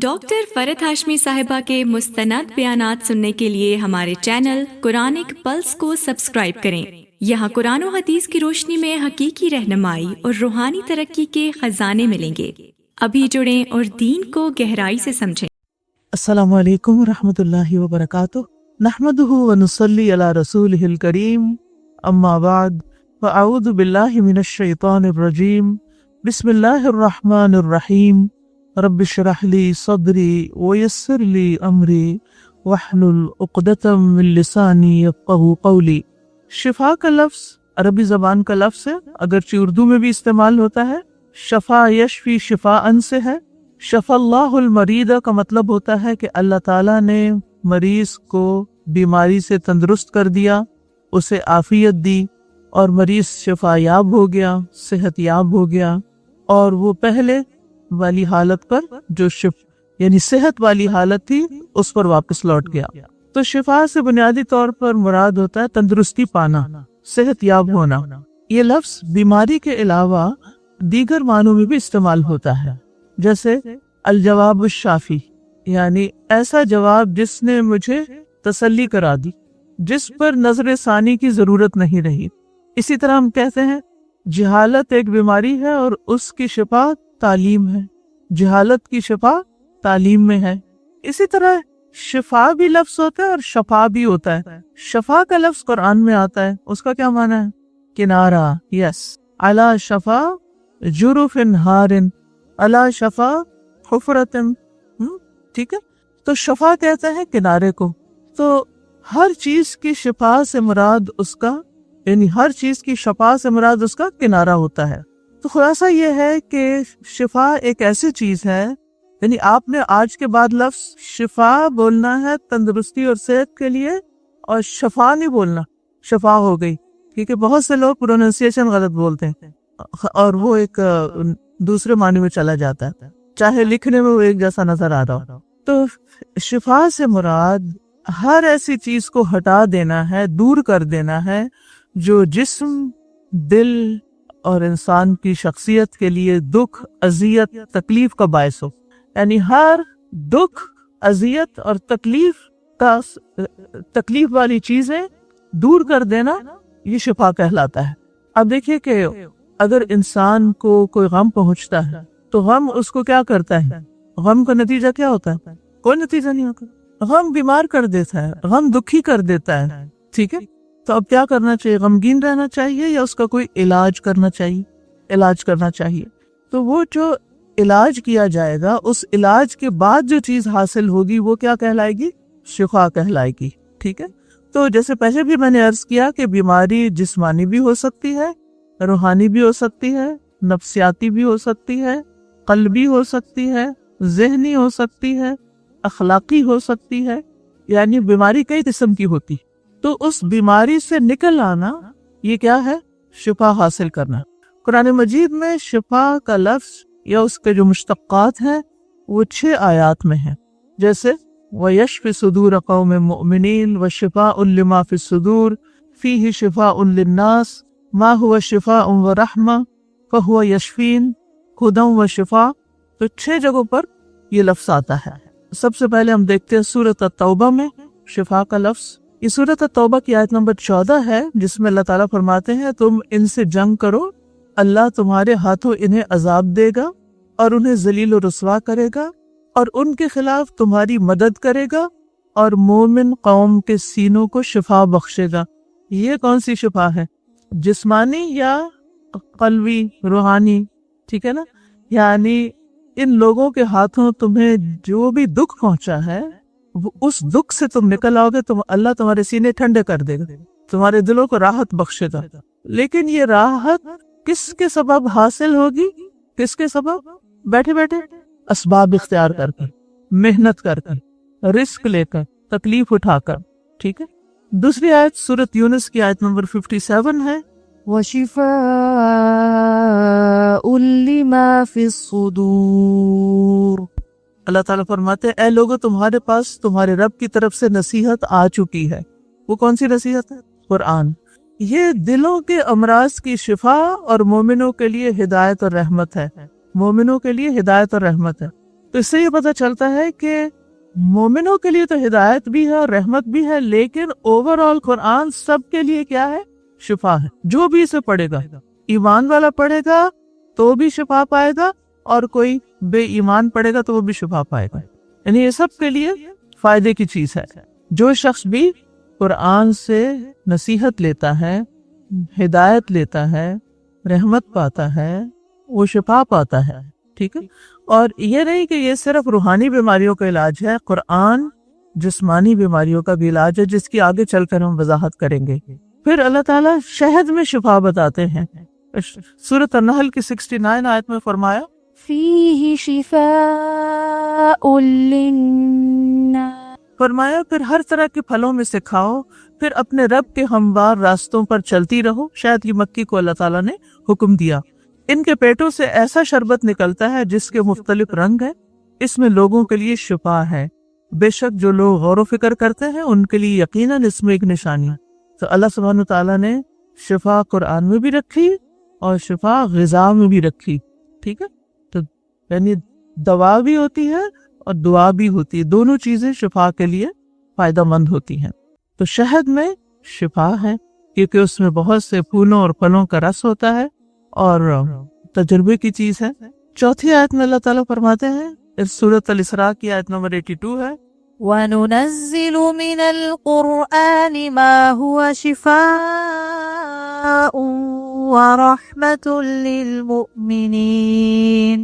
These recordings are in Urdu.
ڈاکٹر فرحت ہاشمی صاحبہ کے مستند بیانات سننے کے لیے ہمارے چینل قرآنک پلس کو سبسکرائب کریں۔ یہاں قرآن و حدیث کی روشنی میں حقیقی رہنمائی اور روحانی ترقی کے خزانے ملیں گے۔ ابھی جڑیں اور دین کو گہرائی سے سمجھیں۔ السلام علیکم ورحمۃ اللہ وبرکاتہ۔ نحمدہ ونصلی علی رسولہ الکریم، اما بعد فاعوذ باللہ من الشیطان الرجیم، بسم اللہ الرحمن الرحیم۔ رب اشرح لی صدری ویسر لی امری واحلل عقدۃ من لسانی یفقہوا قولی۔ شفا کا لفظ عربی زبان کا لفظ ہے، اگرچہ اردو میں بھی استعمال ہوتا ہے۔ شفا یشفی شفاءً سے ہے۔ شفا اللہ المریض کا مطلب ہوتا ہے کہ اللہ تعالیٰ نے مریض کو بیماری سے تندرست کر دیا، اسے عافیت دی اور مریض شفا یاب ہو گیا، صحت یاب ہو گیا، اور وہ پہلے والی حالت پر جو یعنی صحت والی حالت تھی اس پر واپس لوٹ گیا۔ تو شفا سے بنیادی طور پر مراد ہوتا ہے تندرستی پانا، صحت یاب ہونا۔ یہ لفظ بیماری کے علاوہ دیگر معنوں میں بھی استعمال ہوتا ہے، جیسے الجواب الشافی، یعنی ایسا جواب جس نے مجھے تسلی کرا دی، جس پر نظر ثانی کی ضرورت نہیں رہی۔ اسی طرح ہم کہتے ہیں جہالت ایک بیماری ہے اور اس کی شفا تعلیم ہے، جہالت کی شفا تعلیم میں ہے۔ اسی طرح شفا بھی لفظ ہوتا ہے اور شفا بھی ہوتا ہے۔ شفا کا لفظ قرآن میں آتا ہے، اس کا کیا معنی ہے؟ کنارہ، یس، علی شفا جرف ہار، علی شفا حفرت، ٹھیک ہے۔ تو شفا کہتے ہیں کنارے کو۔ تو ہر چیز کی شفا سے مراد اس کا، یعنی ہر چیز کی شفا سے مراد اس کا کنارہ ہوتا ہے۔ تو خلاصہ یہ ہے کہ شفا ایک ایسی چیز ہے، یعنی آپ نے آج کے بعد لفظ شفا بولنا ہے تندرستی اور صحت کے لیے، اور شفا نہیں بولنا، شفا ہو گئی، کیونکہ بہت سے لوگ پروننسیشن غلط بولتے ہیں اور وہ ایک دوسرے معنی میں چلا جاتا ہے، چاہے لکھنے میں وہ ایک جیسا نظر آ رہا ہو۔ تو شفا سے مراد ہر ایسی چیز کو ہٹا دینا ہے، دور کر دینا ہے جو جسم، دل اور انسان کی شخصیت کے لیے دکھ، اذیت، تکلیف کا باعث ہو۔ یعنی ہر دکھ، اذیت اور تکلیف والی چیزیں دور کر دینا، یہ شفا کہلاتا ہے۔ اب دیکھیے کہ اگر انسان کو کوئی غم پہنچتا ہے تو غم اس کو کیا کرتا ہے؟ غم کا نتیجہ کیا ہوتا ہے؟ کوئی نتیجہ نہیں ہوتا۔ غم بیمار کر دیتا ہے، غم دکھی کر دیتا ہے، ٹھیک ہے۔ تو اب کیا کرنا چاہیے؟ غمگین رہنا چاہیے یا اس کا کوئی علاج کرنا چاہیے؟ علاج کرنا چاہیے۔ تو وہ جو علاج کیا جائے گا، اس علاج کے بعد جو چیز حاصل ہوگی وہ کیا کہلائے گی؟ شفا کہلائے گی، ٹھیک ہے۔ تو جیسے پہلے بھی میں نے عرض کیا کہ بیماری جسمانی بھی ہو سکتی ہے، روحانی بھی ہو سکتی ہے، نفسیاتی بھی ہو سکتی ہے، قلبی ہو سکتی ہے، ذہنی ہو سکتی ہے، اخلاقی ہو سکتی ہے، یعنی بیماری کئی قسم کی ہوتی۔ تو اس بیماری سے نکل آنا، یہ کیا ہے؟ شفا حاصل کرنا۔ قرآن مجید میں شفا کا لفظ یا اس کے جو مشتقات ہیں وہ 6 آیات میں ہیں، جیسے وَيَشْفِ صُدُورَ قَوْمٍ مُؤْمِنِينَ وَشِفَاءٌ لِمَا فِي الصُّدُورِ فِيهِ شِفَاءٌ لِلنَّاسِ مَا هُوَ شِفَاءٌ وَرَحْمَةٌ فَهُوَ يَشْفِينَ هُدًى وَشِفَاءٌ۔ تو 6 جگہوں پر یہ لفظ آتا ہے۔ سب سے پہلے ہم دیکھتے ہیں سورۃ التوبہ میں شفا کا لفظ۔ یہ سورۃ التوبہ کی آیت نمبر 14 ہے، جس میں اللہ تعالیٰ فرماتے ہیں تم ان سے جنگ کرو، اللہ تمہارے ہاتھوں انہیں عذاب دے گا اور انہیں ذلیل و رسوا کرے گا، اور ان کے خلاف تمہاری مدد کرے گا اور مومن قوم کے سینوں کو شفا بخشے گا۔ یہ کون سی شفا ہے؟ جسمانی یا قلبی، روحانی، ٹھیک ہے نا۔ یعنی ان لوگوں کے ہاتھوں تمہیں جو بھی دکھ پہنچا ہے، اس دکھ سے تم نکل آؤ گے، اللہ تمہارے سینے ٹھنڈے کر دے گا، تمہارے دلوں کو راحت بخشے گا۔ لیکن یہ راحت کس کے سبب حاصل ہوگی؟ کس کے سبب؟ بیٹھے بیٹھے اسباب اختیار کر کر، محنت کر کر، رزق لے کر، تکلیف اٹھا کر، ٹھیک ہے۔ دوسری آیت سورۃ یونس کی آیت نمبر 57 ہے، وَشِفَاءٌ لِمَا فِي الصُّدُورِ۔ اللہ تعالیٰ فرماتے ہیں اے لوگو، تمہارے پاس تمہارے رب کی طرف سے نصیحت آ چکی ہے۔ وہ کون سی نصیحت ہے؟ قرآن۔ یہ دلوں کے امراض کی شفا اور مومنوں کے لیے ہدایت اور رحمت ہے، مومنوں کے لیے ہدایت اور رحمت ہے۔ تو اس سے یہ پتہ چلتا ہے کہ مومنوں کے لیے تو ہدایت بھی ہے اور رحمت بھی ہے، لیکن اوور آل قرآن سب کے لیے کیا ہے؟ شفا ہے۔ جو بھی اسے پڑھے گا، ایمان والا پڑھے گا تو بھی شفا پائے گا، اور کوئی بے ایمان پڑھے گا تو وہ بھی شفا پائے گا، یعنی یہ سب کے لیے فائدے کی چیز ہے۔ جو شخص بھی قرآن سے نصیحت لیتا ہے، ہدایت لیتا ہے، رحمت پاتا ہے، وہ شفا پاتا ہے، ٹھیک ہے۔ اور یہ نہیں کہ یہ صرف روحانی بیماریوں کا علاج ہے، قرآن جسمانی بیماریوں کا بھی علاج ہے، جس کی آگے چل کر ہم وضاحت کریں گے۔ پھر اللہ تعالیٰ شہد میں شفا بتاتے ہیں۔ سورۃ النحل کی 69 آیت میں فرمایا فیہ شفاء للناس، فرمایا پھر ہر طرح کے پھلوں میں سے کھاؤ، پھر اپنے رب کے ہموار راستوں پر چلتی رہو۔ شہد کی مکھی کو اللہ تعالیٰ نے حکم دیا۔ ان کے پیٹوں سے ایسا شربت نکلتا ہے جس کے مختلف رنگ ہیں، اس میں لوگوں کے لیے شفا ہے، بے شک جو لوگ غور و فکر کرتے ہیں ان کے لیے یقیناً اس میں ایک نشانی ہے۔ تو اللہ سبحانہ تعالیٰ نے شفا قرآن میں بھی رکھی اور شفا غذا میں بھی رکھی، ٹھیک ہے۔ تو یعنی دوا بھی ہوتی ہے اور دعا بھی ہوتی ہے، دونوں چیزیں شفا کے لیے فائدہ مند ہوتی ہیں۔ تو شہد میں شفا ہے کیونکہ اس میں بہت سے پھولوں اور پھلوں کا رس ہوتا ہے اور تجربے کی چیز ہے۔ چوتھی آیت میں اللہ تعالیٰ فرماتے ہیں، اس سورۃ الاسراء کی آیت نمبر 82 ہے، وَنُنَزِّلُ مِنَ الْقُرْآنِ مَا هُوَ شِفَاءٌ وَرَحْمَةٌ لِّلْمُؤْمِنِينَ،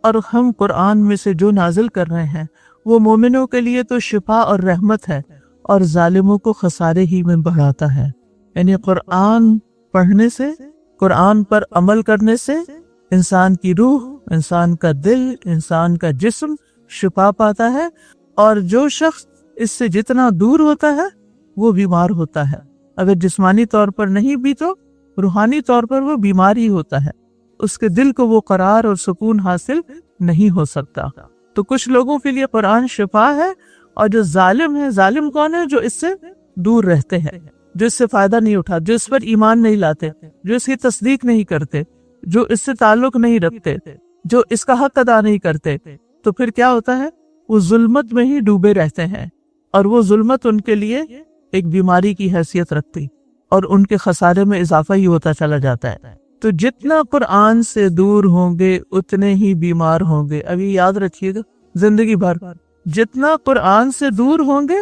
اور ہم قرآن میں سے جو نازل کر رہے ہیں وہ مومنوں کے لیے تو شفا اور رحمت ہے، اور ظالموں کو خسارے ہی میں بڑھاتا ہے۔ یعنی قرآن پڑھنے سے، قرآن پر عمل کرنے سے انسان کی روح، انسان کا دل، انسان کا جسم شفا پاتا ہے، اور جو شخص اس سے جتنا دور ہوتا ہے وہ بیمار ہوتا ہے۔ اگر جسمانی طور پر نہیں بھی تو روحانی طور پر وہ بیمار ہی ہوتا ہے، اس کے دل کو وہ قرار اور سکون حاصل نہیں ہو سکتا۔ تو کچھ لوگوں کے لیے قرآن شفا ہے، اور جو ظالم ہے، ظالم کون ہے؟ جو اس سے دور رہتے ہیں، جو اس سے فائدہ نہیں اٹھاتے، جو اس پر ایمان نہیں لاتے، جو اس کی تصدیق نہیں کرتے، جو اس سے تعلق نہیں رکھتے، جو اس کا حق ادا نہیں کرتے۔ تو پھر کیا ہوتا ہے؟ وہ ظلمت میں ہی ڈوبے رہتے ہیں، اور وہ ظلمت ان کے لیے ایک بیماری کی حیثیت رکھتی، اور ان کے خسارے میں اضافہ ہی ہوتا چلا جاتا ہے۔ تو جتنا قرآن سے دور ہوں گے اتنے ہی بیمار ہوں گے۔ ابھی یاد رکھیے گا، زندگی بھر جتنا قرآن سے دور ہوں گے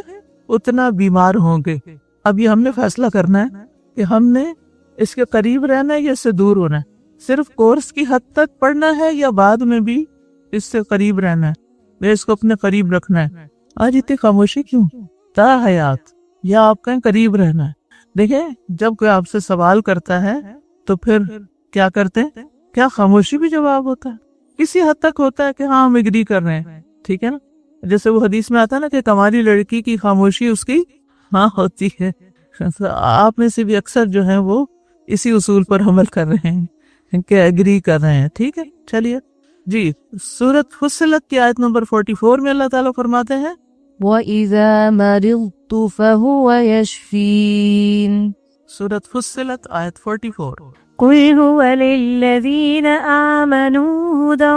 اتنا بیمار ہوں گے۔ اب یہ ہم نے فیصلہ کرنا ہے کہ ہم نے اس کے قریب رہنا ہے یا اس سے دور ہونا ہے، صرف کورس کی حد تک پڑھنا ہے یا بعد میں بھی اس سے قریب رہنا ہے، اس کو اپنے قریب رکھنا ہے۔ آج اتنی خاموشی کیوں؟ تا حیات، یا آپ کہیں قریب رہنا ہے۔ دیکھیں، جب کوئی آپ سے سوال کرتا ہے تو پھر کیا کرتے ہیں؟ کیا خاموشی بھی جواب ہوتا ہے؟ کسی حد تک ہوتا ہے کہ ہاں ہم اگری کر رہے ہیں، ٹھیک ہے نا۔ جیسے وہ حدیث میں آتا ہے نا کہ کمالی لڑکی کی خاموشی اس کی ہاں ہوتی ہے۔ آپ میں سے بھی اکثر جو ہیں وہ اسی اصول پر عمل کر رہے ہیں کہ اگری کر رہے ہیں، ٹھیک ہے۔ چلیے جی، سورۃ فصلت کی آیت نمبر 44 میں اللہ تعالیٰ فرماتے ہیں، وَإِذَا مَرِضْتُ فَهُوَ يَشْفِينِ، سورۃ فصلت آیت 44۔ قُلْ هُوَ لِلَّذِينَ آمَنُوا هُدًى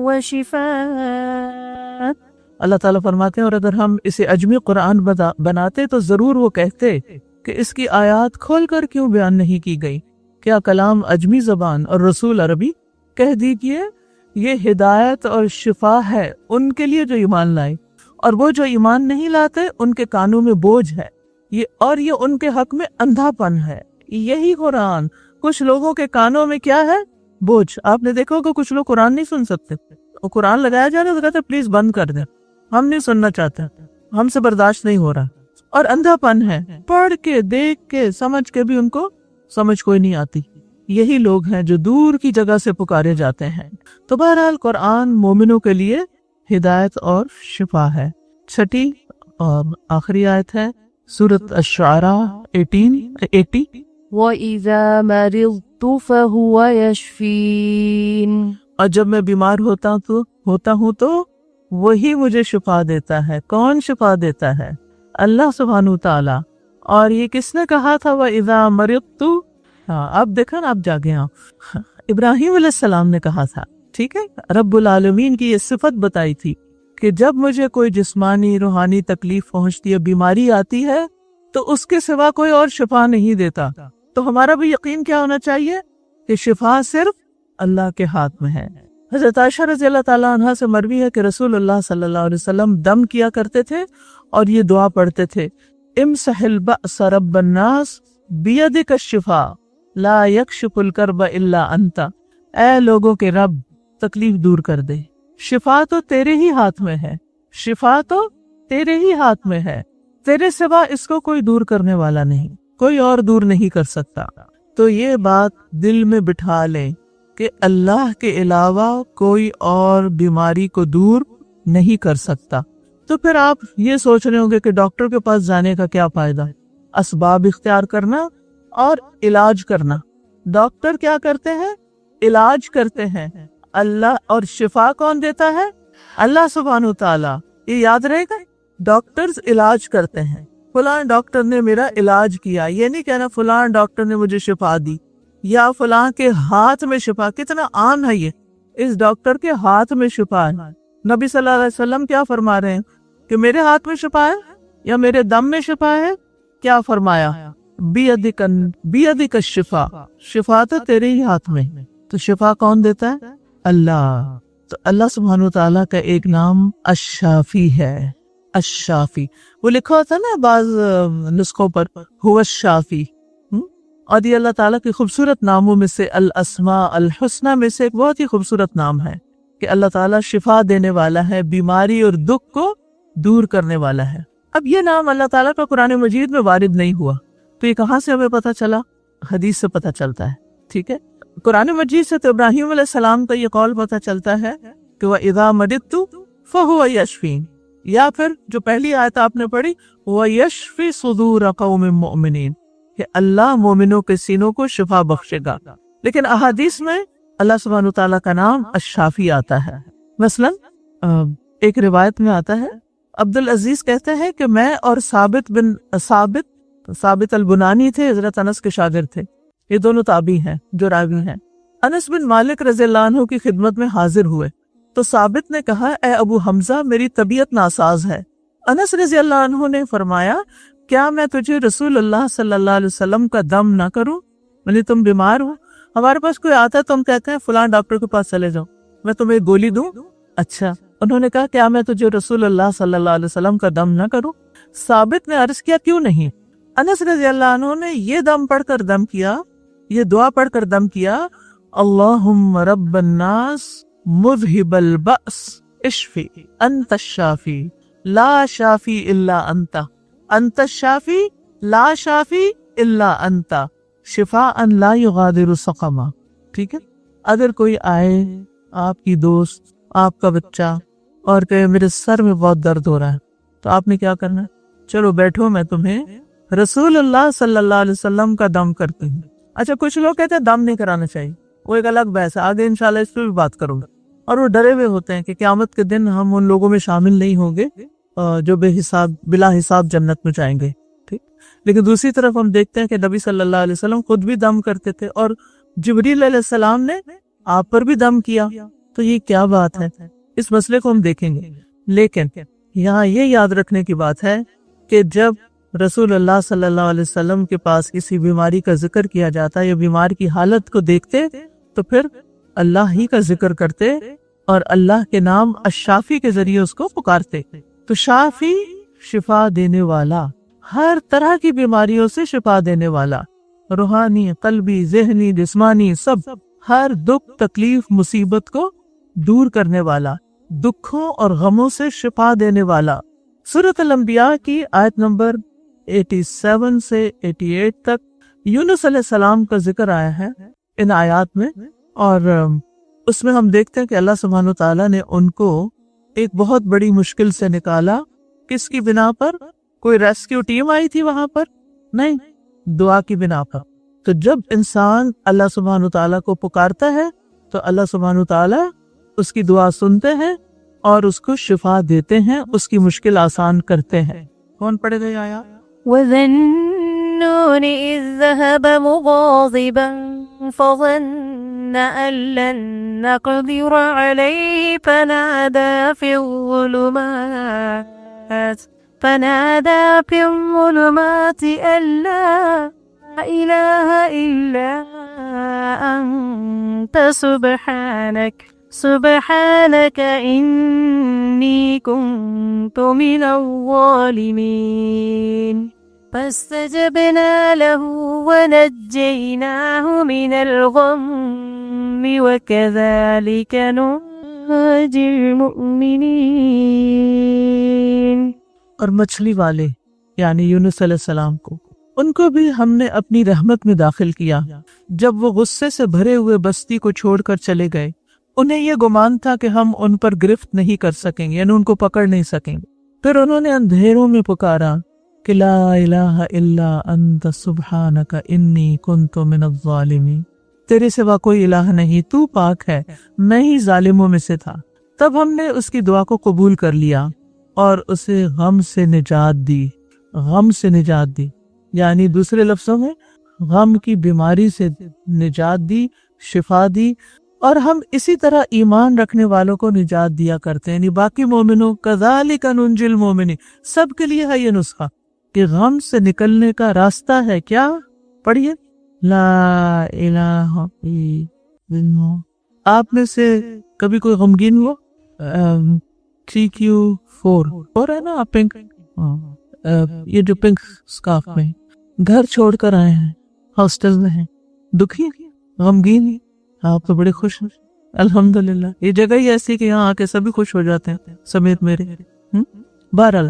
وَشِفَاءٌ، اللہ تعالیٰ فرماتے ہیں، اور اگر ہم اسے عجمی قرآن بناتے تو ضرور وہ کہتے کہ اس کی آیات کھول کر کیوں بیان نہیں کی گئی؟ کیا کلام عجمی زبان اور رسول عربی؟ کہہ دیجئے یہ ہدایت اور شفا ہے ان کے لیے جو ایمان لائے، اور وہ جو ایمان نہیں لاتے ان کے کانوں میں بوجھ ہے، اور یہ ان کے حق میں اندھا پن ہے۔ یہی قرآن کچھ لوگوں کے کانوں میں کیا ہے؟ بوجھ۔ آپ نے دیکھا ہوگا کچھ لوگ قرآن نہیں سن سکتے، وہ قرآن لگایا جا رہا ہے تو کہتے ہیں پلیز بند کر دیں، ہم نہیں سننا چاہتے، ہم سے برداشت نہیں ہو رہا، اور اندھا پن ہے، پڑھ کے دیکھ کے سمجھ کے بھی ان کو سمجھ کوئی نہیں آتی۔ یہی لوگ ہیں جو دور کی جگہ سے پکارے جاتے ہیں۔ تو بہرحال قرآن مومنوں کے لیے ہدایت اور شفا ہے۔ چھٹی اور آخری آیت ہے سورۃ الشعراء 80۔ وَإِذَا مَرِضْتُ فَهُوَ يَشْفِينِ، اور جب میں بیمار ہوتا ہوں تو وہی مجھے شفا دیتا ہے۔ کون شفا دیتا ہے؟ اللہ سبحانہ تعالیٰ۔ اور یہ کس نے کہا تھا؟ وَإِذَا مَرِضْتُ، اب دیکھا نا، آپ جاگے ہیں، ابراہیم علیہ السلام نے کہا تھا ٹھیک ہے، رب العالمین کی یہ صفت بتائی تھی کہ جب مجھے کوئی جسمانی روحانی تکلیف پہنچتی ہے، بیماری آتی ہے، تو اس کے سوا کوئی اور شفا نہیں دیتا. تو ہمارا بھی یقین کیا ہونا چاہیے کہ شفا صرف اللہ کے ہاتھ میں ہے. حضرت عائشہ رضی اللہ تعالیٰ عنہ سے مروی ہے کہ رسول اللہ صلی اللہ علیہ وسلم دم کیا کرتے تھے اور یہ دعا پڑھتے تھے، امسح البأس رب الناس بیدک الشفا لا یکشف الکرب الا انت. اے لوگوں کے رب، تکلیف دور کر دے، شفا تو تیرے ہی ہاتھ میں ہے، شفا تو تیرے ہی ہاتھ میں ہے، تیرے سوا اس کو کوئی دور کرنے والا نہیں، کوئی اور دور نہیں کر سکتا. تو یہ بات دل میں بٹھا لیں کہ اللہ کے علاوہ کوئی اور بیماری کو دور نہیں کر سکتا. تو پھر آپ یہ سوچ رہے ہوں گے کہ ڈاکٹر کے پاس جانے کا کیا فائدہ ہے؟ اسباب اختیار کرنا اور علاج کرنا. ڈاکٹر کیا کرتے ہیں؟ علاج کرتے ہیں. اللہ، اور شفا کون دیتا ہے؟ اللہ سبحانہ وتعالی. یہ یاد رہے گا، ڈاکٹرز علاج کرتے ہیں. فلاں ڈاکٹر نے میرا علاج کیا، یہ نہیں کہنا فلاں ڈاکٹر نے مجھے شفا دی یا فلاں کے ہاتھ میں شفا. کتنا عام ہے یہ، اس ڈاکٹر کے ہاتھ میں شفا ہے. نبی صلی اللہ علیہ وسلم کیا فرما رہے ہیں کہ میرے ہاتھ میں شفا ہے یا میرے دم میں شفا ہے؟ کیا فرمایا؟ بیدک الشفا، شفا تو تیرے ہی ہاتھ میں. تو شفا کون دیتا ہے؟ اللہ. تو اللہ سبحانہ وتعالیٰ کا ایک نام الشافی ہے. الشافی، وہ لکھا ہوتا ہے نا بعض نسخوں پر هو الشافی. اور یہ اللہ تعالیٰ کے خوبصورت ناموں میں سے، الاسماء الحسنى میں سے ایک بہت ہی خوبصورت نام ہے کہ اللہ تعالیٰ شفا دینے والا ہے، بیماری اور دکھ کو دور کرنے والا ہے. اب یہ نام اللہ تعالیٰ کا قرآن مجید میں وارد نہیں ہوا، تو یہ کہاں سے ہمیں پتہ چلا؟ حدیث سے پتہ چلتا ہے. ٹھیک ہے، قرآن مجید سے تو ابراہیم علیہ السلام کا یہ قول پتہ چلتا ہے کہ وَإِذَا مَرِضْتُ فَهُوَ يَشْفِينِ، یا پھر جو پہلی آیت آپ نے پڑھی وَيَشْفِي صُدُورَ قَوْمٍ مُؤْمِنِينَ، کہ اللہ مومنوں کے سینوں کو شفا بخشے گا. لیکن احادیث میں اللہ سبحانہ وتعالیٰ کا نام الشافی آتا ہے. مثلا ایک روایت میں آتا ہے، عبدالعزیز کہتے ہیں کہ میں اور ثابت البنانی تھے، حضرت انس کے شاگرد تھے. یہ دونوں تابعی ہیں جو راوی ہیں. انس بن مالک رضی اللہ عنہ کی خدمت میں حاضر ہوئے تو ثابت نے کہا، اے ابو حمزہ، میری طبیعت ناساز ہے. انس رضی اللہ عنہ نے فرمایا، کیا میں تجھے رسول اللہ صلی اللہ علیہ وسلم کا دم نہ کروں؟ یعنی تم بیمار ہو، ہمارے پاس کوئی آتا ہے تو ہم کہتے ہیں فلاں ڈاکٹر کے پاس چلے جاؤ، میں تمہیں گولی دوں؟ اچھا. انہوں نے کہا، کیا میں تجھے رسول اللہ صلی اللہ علیہ وسلم کا دم نہ کروں؟ ثابت نے عرض کیا، کیوں نہیں؟ انس رضی اللہ عنہ نے یہ دم پڑھ کر دم کیا، یہ دعا پڑھ کر دم کیا، اللہم رب الناس مذہب البأس اشفی انت الشافی لا شافی الا انت، انت الشافی لا شافی الا انت شفاء لا یغادر سقما. ٹھیک ہے، اگر کوئی آئے، آپ کی دوست، آپ کا بچہ، اور کہے میرے سر میں بہت درد ہو رہا ہے، تو آپ نے کیا کرنا ہے؟ چلو بیٹھو، میں تمہیں رسول اللہ صلی اللہ علیہ وسلم کا دم کرتی ہوں. اچھا، کچھ لوگ کہتے ہیں دم نہیں کرانا چاہیے، وہ ایک الگ بحث ہے، آگے انشاءاللہ اس پہ بھی بات کروں گا. اور وہ ڈرے ہوئے ہوتے ہیں کہ قیامت کے دن ہم ان لوگوں میں شامل نہیں ہوں گے جو بلا حساب جنت میں جائیں گے. ٹھیک، لیکن دوسری طرف ہم دیکھتے ہیں کہ نبی صلی اللہ علیہ وسلم خود بھی دم کرتے تھے اور جبریل علیہ السلام نے آپ پر بھی دم کیا. تو یہ کیا بات ہے؟ اس مسئلے کو ہم دیکھیں گے. لیکن یہاں یہ یاد رکھنے کی بات ہے کہ جب رسول اللہ صلی اللہ علیہ وسلم کے پاس کسی بیماری کا ذکر کیا جاتا یا بیمار کی حالت کو دیکھتے تو پھر اللہ ہی کا ذکر کرتے اور اللہ کے نام الشافی کے ذریعے اس کو پکارتے. تو شافی، شفا دینے والا، ہر طرح کی بیماریوں سے شفا دینے والا، روحانی، قلبی، ذہنی، جسمانی، سب، ہر دکھ، تکلیف، مصیبت کو دور کرنے والا، دکھوں اور غموں سے شفا دینے والا. سورۃ الانبیاء کی آیت نمبر 87 سے 88 تک یونس علیہ السلام کا ذکر آیا ہے ان آیات میں، اور اس میں ہم دیکھتے ہیں کہ اللہ سبحانہ وتعالیٰ نے ان کو ایک بہت بڑی مشکل سے نکالا. کس کی بنا پر؟ کوئی ریسکیو ٹیم آئی تھی وہاں پر؟ نہیں، دعا کی بنا پر. تو جب انسان اللہ سبحانہ وتعالیٰ کو پکارتا ہے تو اللہ سبحانہ وتعالیٰ اس کی دعا سنتے ہیں اور اس کو شفا دیتے ہیں، اس کی مشکل آسان کرتے ہیں. کون پڑھے گا یہ آیات؟ وَذَنُّونِ إِذْ ذَهَبَ مُغَاضِبًا فَظَنَّ أن لن نقدر عليه فنادى في الظلمات أن لا إله إلا أنت سبحانك إني كنت من الظالمين فاستجبنا له ونجيناه من الغم وكذلك ننجي المؤمنين. اور مچھلی والے یعنی یونس علیہ السلام کو ان کو بھی ہم نے اپنی رحمت میں داخل کیا. جب وہ غصے سے بھرے ہوئے بستی کو چھوڑ کر چلے گئے، انہیں یہ گمان تھا کہ ہم ان پر گرفت نہیں کر سکیں گے، یعنی ان کو پکڑ نہیں سکیں گے. پھر انہوں نے اندھیروں میں پکارا کہ لا الہ الا انت سبحانک انی کنت من الظالمین، تیرے سوا کوئی الہ نہیں، تو پاک ہے، میں ہی ظالموں میں سے تھا. تب ہم نے اس کی دعا کو قبول کر لیا اور اسے غم سے نجات دی. غم سے نجات دی یعنی دوسرے لفظوں میں غم کی بیماری سے نجات دی، شفا دی. اور ہم اسی طرح ایمان رکھنے والوں کو نجات دیا کرتے ہیں، یعنی باقی مومنوں کذالک ننجی المؤمنین، سب کے لیے ہے یہ نسخہ کہ غم سے نکلنے کا راستہ ہے کیا؟ پڑھیے لا الہ الا اللہ. آپ میں سے کبھی کوئی غمگین ہوا؟ 3Q4 ہے نا، پنک یہ جو پنک سکارف میں گھر چھوڑ کر آئے ہیں، ہاسٹل میں ہیں، دکھی غمگین ہیں. آپ تو بڑے خوش ہیں الحمدللہ. یہ جگہ ہی ایسی کہ یہاں آ کے سبھی خوش ہو جاتے ہیں سمیت میرے. بہرحال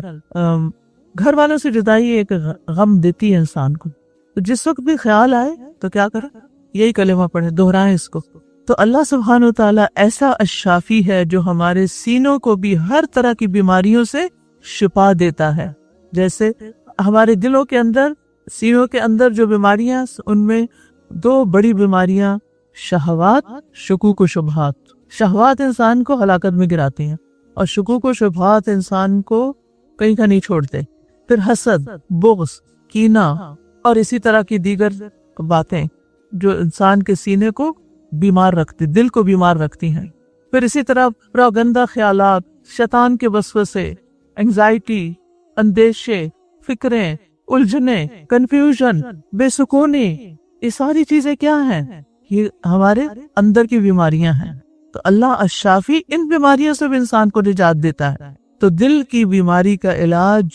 گھر والوں سے جدائی ایک غم دیتی ہے انسان کو. تو جس وقت بھی خیال آئے تو کیا کریں؟ یہی کلمہ پڑھیں، دہرائیں اس کو. تو اللہ سبحانہ و تعالیٰ ایسا الشافی ہے جو ہمارے سینوں کو بھی ہر طرح کی بیماریوں سے شفا دیتا ہے. جیسے ہمارے دلوں کے اندر، سینوں کے اندر جو بیماریاں، ان میں 2 بڑی بیماریاں شہوات، شکوک و شبہات. شہوات انسان کو ہلاکت میں گراتی ہیں اور شکوک و شبہات انسان کو کہیں کا نہیں چھوڑتے. پھر حسد، بغض، کینہ اور اسی طرح کی دیگر باتیں جو انسان کے سینے کو بیمار رکھتی، دل کو بیمار رکھتی ہیں. پھر اسی طرح گندہ خیالات، شیطان کے وسوسے، انگزائٹی، اندیشے، فکریں، الجھنیں، کنفیوژن، بے سکونی، یہ ساری چیزیں کیا ہیں؟ یہ ہمارے اندر کی بیماریاں ہیں. تو اللہ الشافی ان بیماریوں سے بھی انسان کو نجات دیتا ہے. تو دل کی بیماری کا علاج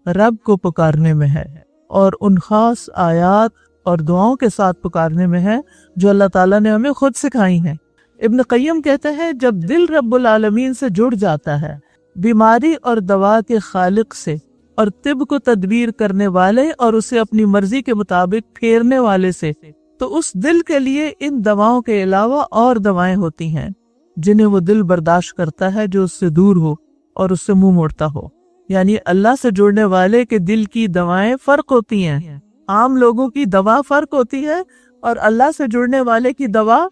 رب کو پکارنے میں ہے اور ان خاص آیات اور دعاؤں کے ساتھ پکارنے میں ہے جو اللہ تعالیٰ نے ہمیں خود سکھائی ہیں. ابن قیم کہتے ہیں جب دل رب العالمین سے جڑ جاتا ہے، بیماری اور دوا کے خالق سے اور طب کو تدبیر کرنے والے اور اسے اپنی مرضی کے مطابق پھیرنے والے سے، تو اس دل کے لیے ان دواؤں کے علاوہ اور دوائیں ہوتی ہیں جنہیں وہ دل برداشت کرتا ہے جو اس سے دور ہو اور اس سے منہ موڑتا ہو. یعنی اللہ سے جڑنے والے کے دل کی دوائیں فرق ہوتی ہیں. عام لوگوں کی دوا فرق ہوتی ہے اور اللہ سے جڑنے والے کی دوا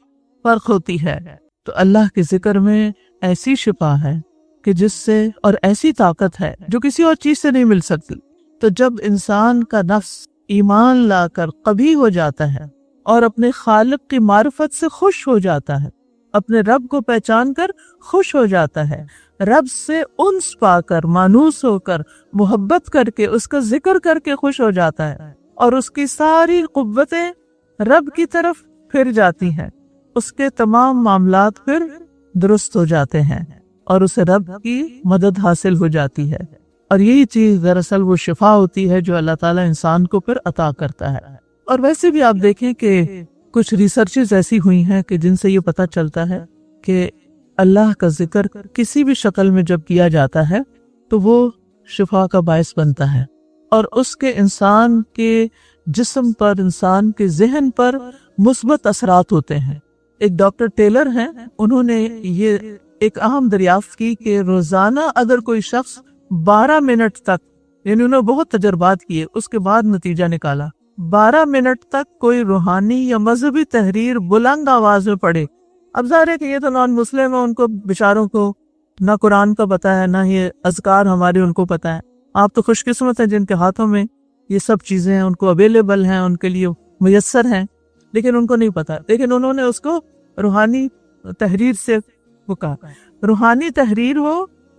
فرق ہوتی ہے. تو اللہ کے ذکر میں ایسی شفا ہے کہ جس سے، اور ایسی طاقت ہے جو کسی اور چیز سے نہیں مل سکتی. تو جب انسان کا نفس ایمان لا کر قوی ہو جاتا ہے اور اپنے خالق کی معرفت سے خوش ہو جاتا ہے، اپنے رب کو پہچان کر خوش ہو جاتا ہے، رب سے انس پا کر، مانوس ہو کر، محبت کر کے، اس کا ذکر کر کے خوش ہو جاتا ہے اور اس کی ساری قوتیں رب کی طرف پھر جاتی ہیں، اس کے تمام معاملات پھر درست ہو جاتے ہیں اور اسے رب کی مدد حاصل ہو جاتی ہے. اور یہی چیز دراصل وہ شفا ہوتی ہے جو اللہ تعالیٰ انسان کو پھر عطا کرتا ہے. اور ویسے بھی آپ دیکھیں کہ کچھ ریسرچز ایسی ہوئی ہیں کہ جن سے یہ پتہ چلتا ہے کہ اللہ کا ذکر کسی بھی شکل میں جب کیا جاتا ہے تو وہ شفا کا باعث بنتا ہے اور اس کے انسان کے جسم پر، انسان کے ذہن پر مثبت اثرات ہوتے ہیں. ایک ڈاکٹر ٹیلر ہیں، انہوں نے یہ ایک اہم دریافت کی کہ روزانہ اگر کوئی شخص 12 منٹ تک، یعنی انہوں نے بہت تجربات کیے، اس کے بعد نتیجہ نکالا، 12 منٹ تک کوئی روحانی یا مذہبی تحریر بلند آواز میں پڑھے. اب ظاہر ہے کہ یہ تو نان مسلم ہے، ان کو بیچاروں کو نہ قرآن کا پتہ ہے، نہ یہ اذکار ہمارے ان کو پتہ ہے. آپ تو خوش قسمت ہیں جن کے ہاتھوں میں یہ سب چیزیں ہیں، ان کو اویلیبل ہیں، ان کے لیے میسر ہیں، لیکن ان کو نہیں پتہ. لیکن انہوں نے اس کو روحانی تحریر سے وہ کہا روحانی تحریر ہو